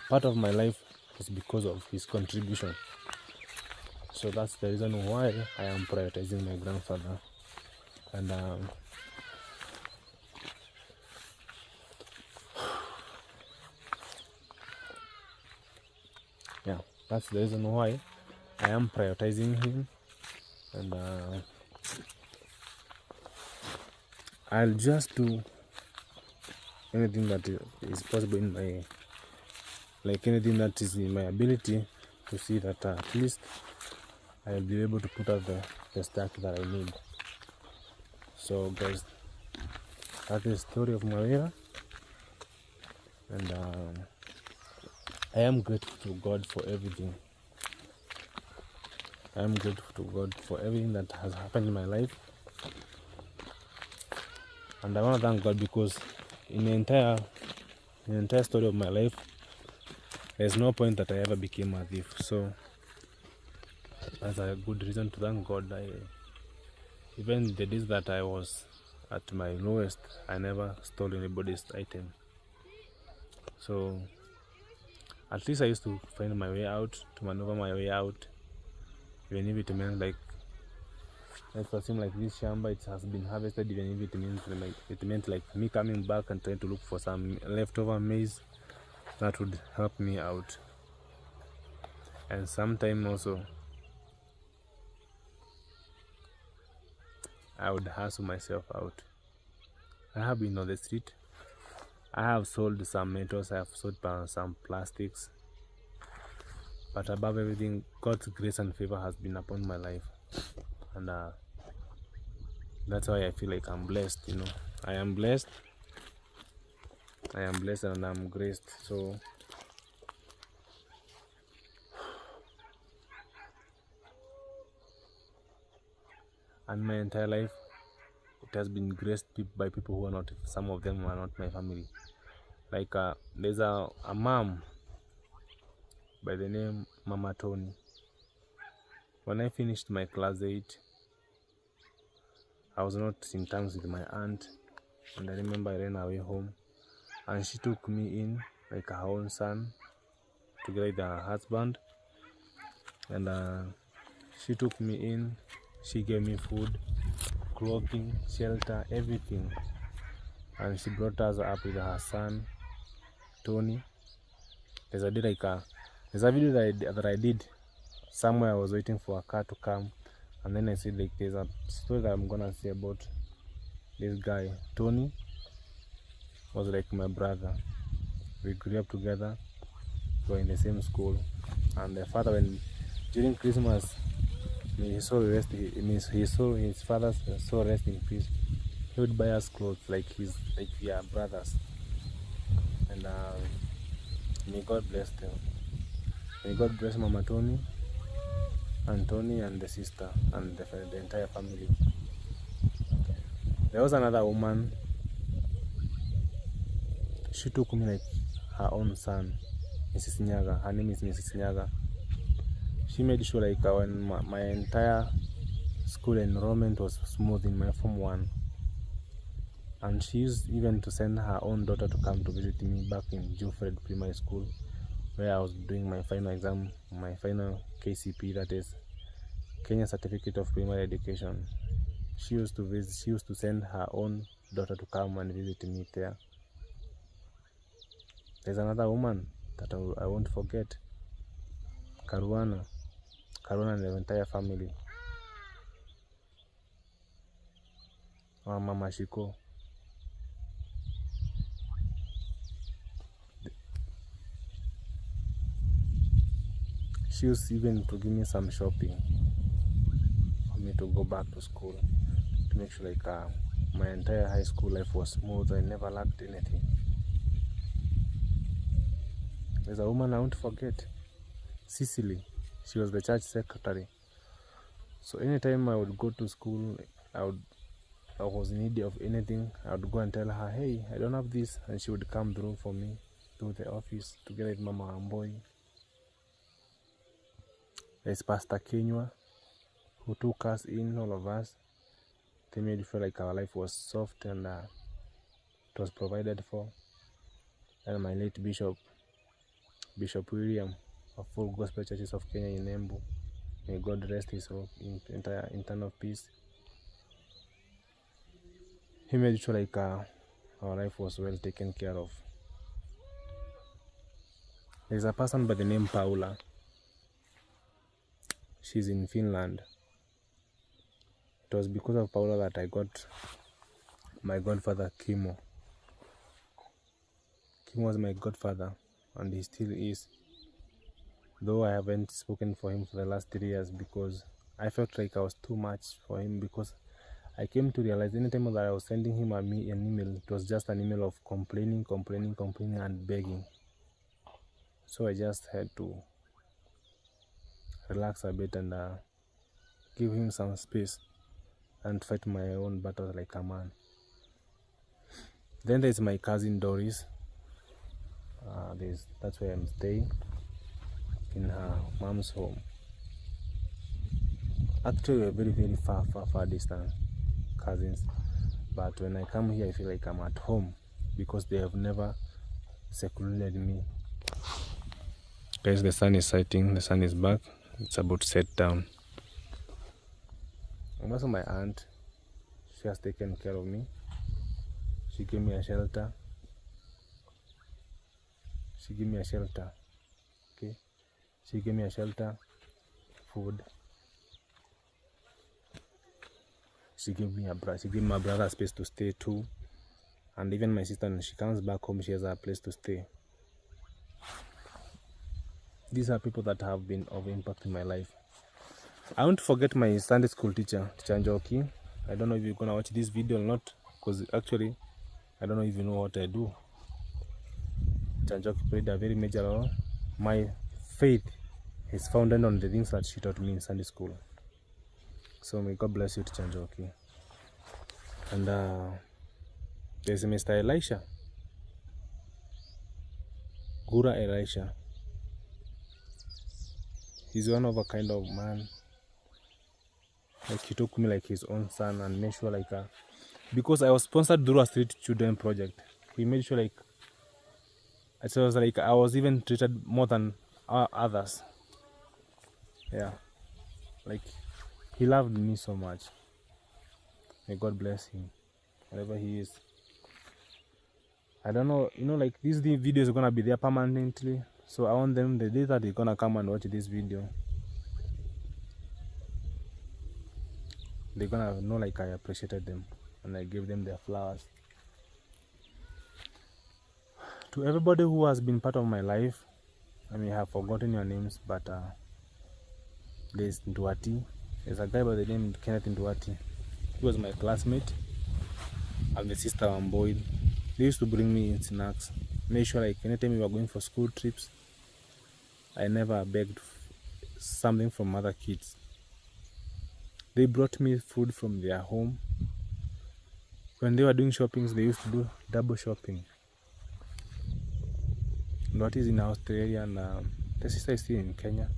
part of my life is because of his contribution. So that's the reason why I am prioritizing my grandfather. And yeah, that's the reason why I am prioritizing him. And I'll just do anything that is possible in my, anything that is in my ability to see that at least I'll be able to put out the stack that I need. So guys, that's the story of Mawira, and I am grateful to God for everything. I am grateful to God for everything that has happened in my life. And I want to thank God because in the entire story of my life, there's no point that I ever became a thief. So that's a good reason to thank God. Even the days that I was at my lowest, I never stole anybody's item. So at least I used to find my way out, to maneuver my way out. Even if it meant like, let's assume like this shamba, it has been harvested, even if it meant like me coming back and trying to look for some leftover maize, that would help me out. And sometimes also I would hustle myself out. I have been on the street. I have sold some metals, I have sold some plastics. But above everything, God's grace and favor has been upon my life. And that's why I feel like I'm blessed, you know. I am blessed and I'm graced. So and my entire life, it has been graced by people who are not, some of them are not my family. Like there's a mom by the name Mama Tony. When I finished my class 8, I was not in terms with my aunt, and I remember I ran away home, and she took me in like her own son, together with her husband, and she took me in. She gave me food, clothing, shelter, everything, and she brought us up with her son, Tony. There's a video that I did somewhere. I was waiting for a car to come, and then I said like there's a story that I'm gonna say about this guy. Tony was like my brother. We grew up together. We were in the same school, and the father, when during Christmas, his father's soul rest in peace. He would buy us clothes like we are brothers, and may God bless them. May God bless Mama Tony and Tony and the sister and the entire family. There was another woman. She took me like her own son, Mrs. Nyaga. Her name is Mrs. Nyaga. She made sure like when my entire school enrollment was smooth in my Form 1. And she used even to send her own daughter to come to visit me back in Jufred Primary School, where I was doing my final exam, my final KCP, that is Kenya Certificate of Primary Education. She used to send her own daughter to come and visit me there. There's another woman that I won't forget, Caruana and the entire family. Mama Shiko. She used even to give me some shopping for me to go back to school, to make sure like my entire high school life was smooth. I never lacked anything. There's a woman I won't forget, Cicely. She was the church secretary. So anytime I would go to school, I was in need of anything, I would go and tell her, hey, I don't have this, and she would come through for me to the office together with Mama Amboy. There's Pastor Kenywa, who took us in, all of us. They made it feel like our life was soft and it was provided for. And my late Bishop William of Full Gospel Churches of Kenya in Embu. May God rest his soul in eternal peace. He made sure like our life was well taken care of. There's a person by the name Paula. She's in Finland. It was because of Paula that I got my godfather Kimo. Kimo was my godfather, and he still is. Though I haven't spoken for him for the last 3 years because I felt like I was too much for him, because I came to realize anytime that I was sending him an email, it was just an email of complaining and begging. So I just had to relax a bit and give him some space and fight my own battles like a man. Then there's my cousin Doris. That's where I'm staying, in her mom's home. Actually, we're very, very far distant cousins. But when I come here, I feel like I'm at home because they have never secluded me. Guys, the sun is setting, the sun is back. It's about to set down. And also my aunt, she has taken care of me. She gave me a shelter. Okay. She gave me a shelter, food. She gave my brother a space to stay too. And even my sister, when she comes back home, she has a place to stay. These are people that have been of impact in my life. I won't forget my Sunday school teacher, Teacher Njoki. I don't know if you're gonna watch this video or not, because actually I don't know if you know what I do. Teacher Njoki played a very major role. My faith is founded on the things that she taught me in Sunday school. So may God bless you, Teacher Njoki. And there's Mr. Elisha. Gura Elisha. He's one of a kind of man. Like, he took me like his own son and made sure like because I was sponsored through a street children project. He made sure like it was like I was even treated more than others. Yeah, like he loved me so much. May God bless him wherever he is. I don't know, like these videos are gonna be there permanently. So I want them, the day that they're gonna come and watch this video, they're gonna know like I appreciated them and I gave them their flowers. To everybody who has been part of my life, I may have forgotten your names, but there's Nduati. There's a guy by the name Kenneth Nduati. He was my classmate. And the sister Wamboyd. They used to bring me in snacks. Make sure like anytime we were going for school trips, I never begged something from other kids. They brought me food from their home. When they were doing shoppings, they used to do double shopping. What is in Australia and the sister is still in Kenya.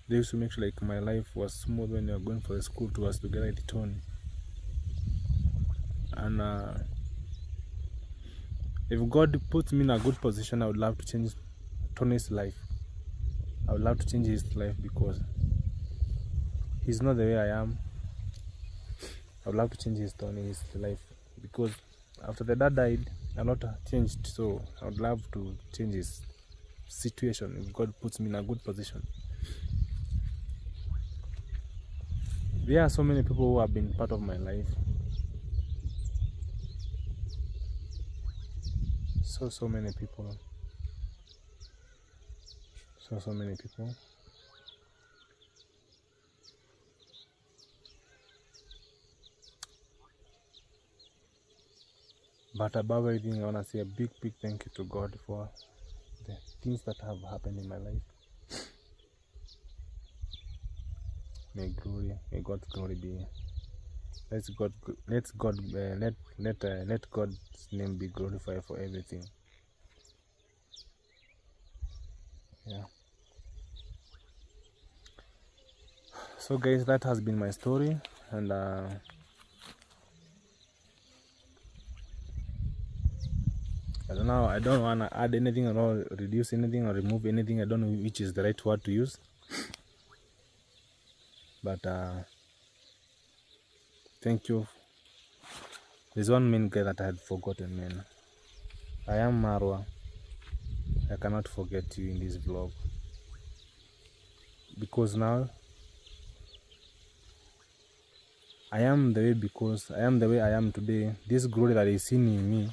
They used to make sure like my life was smooth when we were going for the school tours together with Tony. And if God puts me in a good position, I would love to change Tony's life. I would love to change his life because he's not the way I am. I would love to change Tony's life because after the dad died, a lot changed. So I would love to change his situation if God puts me in a good position. There are so many people who have been part of my life. So many people. So many people. But above everything, I want to say a big thank you to God for the things that have happened in my life. May God's glory be. Let God's name be glorified for everything. Yeah. So guys, that has been my story, and I don't know. I don't want to add anything at all, reduce anything or remove anything. I don't know which is the right word to use. But thank you. There's one main guy that I had forgotten, man. I am Marwa. I cannot forget you in this vlog. Because now I am the way because I am the way I am today. This glory that is seen in me,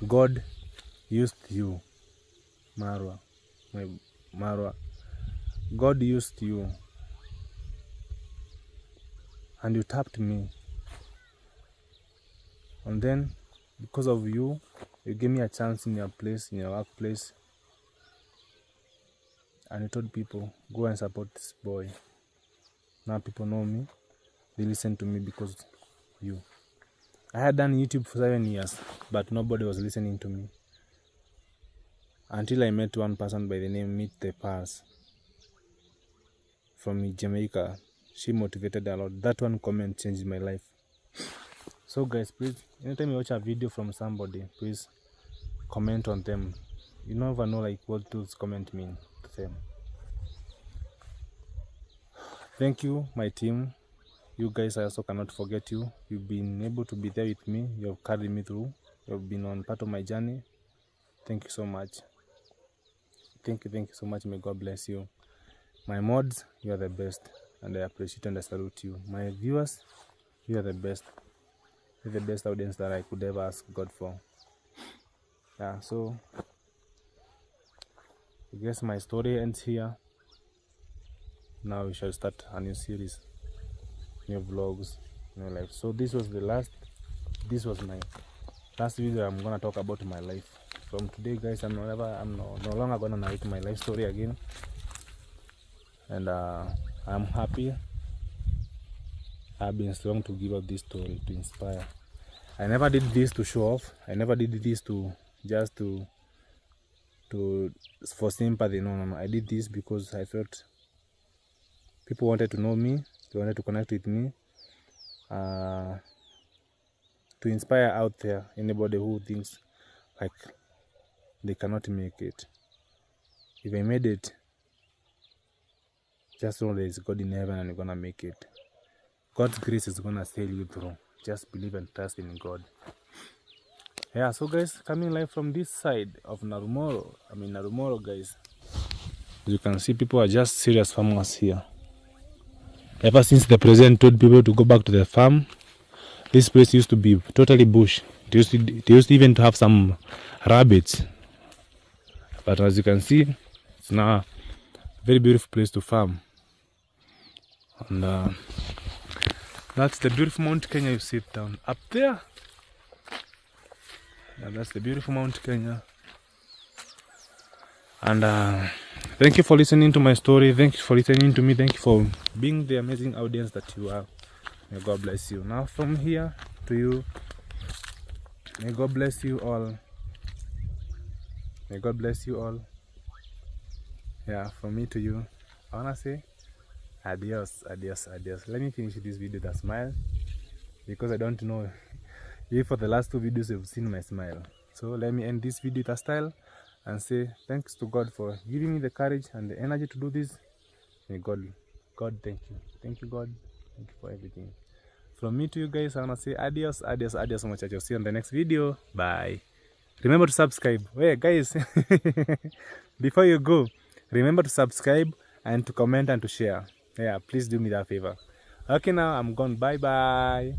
God used you, Marwa. Marwa. God used you. And you tapped me. And then, because of you, You gave me a chance in your place, in your workplace, and you told people, go and support this boy. Now people know me. They listen to me because of you. I had done YouTube for 7 years, but nobody was listening to me. Until I met one person by the name Meet the Pars from Jamaica. She motivated a lot. That one comment changed my life. So guys, please, anytime you watch a video from somebody, please comment on them. You never know like what those comments mean to them. Thank you, my team. You guys, I also cannot forget you. You've been able to be there with me. You have carried me through. You've been on part of my journey. Thank you so much. Thank you so much. May God bless you. My mods, you are the best, and I appreciate and I salute you. My viewers, you are the best. You're the best audience that I could ever ask God for. Yeah, so I guess my story ends here. Now we shall start a new series, new vlogs, new life. So this was my last video. I'm gonna talk about my life. From today, guys, I'm no longer gonna narrate my life story again. And I'm happy. I've been strong to give up this story to inspire. I never did this to show off. I never did this to just to for sympathy. No. I did this because I felt people wanted to know me. They wanted to connect with me. To inspire out there anybody who thinks like they cannot make it. If I made it, just know there is God in heaven and you're gonna make it. God's grace is gonna sail you through. Just believe and trust in God. Yeah, so guys, coming live from this side of Narumoro, guys. As you can see, people are just serious farmers here. Ever since the president told people to go back to their farm, this place used to be totally bush. They used even to have some rabbits. But as you can see, it's now a very beautiful place to farm. And that's the beautiful Mount Kenya you see down up there. Yeah, that's the beautiful Mount Kenya. And thank you for listening to my story. Thank you for listening to me. Thank you for being the amazing audience that you are. May God bless you. Now from here to you, may God bless you all. May God bless you all. Yeah, from me to you, I wanna say adios, adios, adios. Let me finish this video with a smile, because I don't know if for the last 2 videos you've seen my smile. So let me end this video with a style and say thanks to God for giving me the courage and the energy to do this. May God thank you. Thank you, God. Thank you for everything. From me to you guys, I wanna say adios, adios, adios so much. I'll see you on the next video. Bye. Remember to subscribe. Wait, guys. Before you go, remember to subscribe and to comment and to share. Yeah, please do me that favor. Okay, now I'm gone. Bye bye.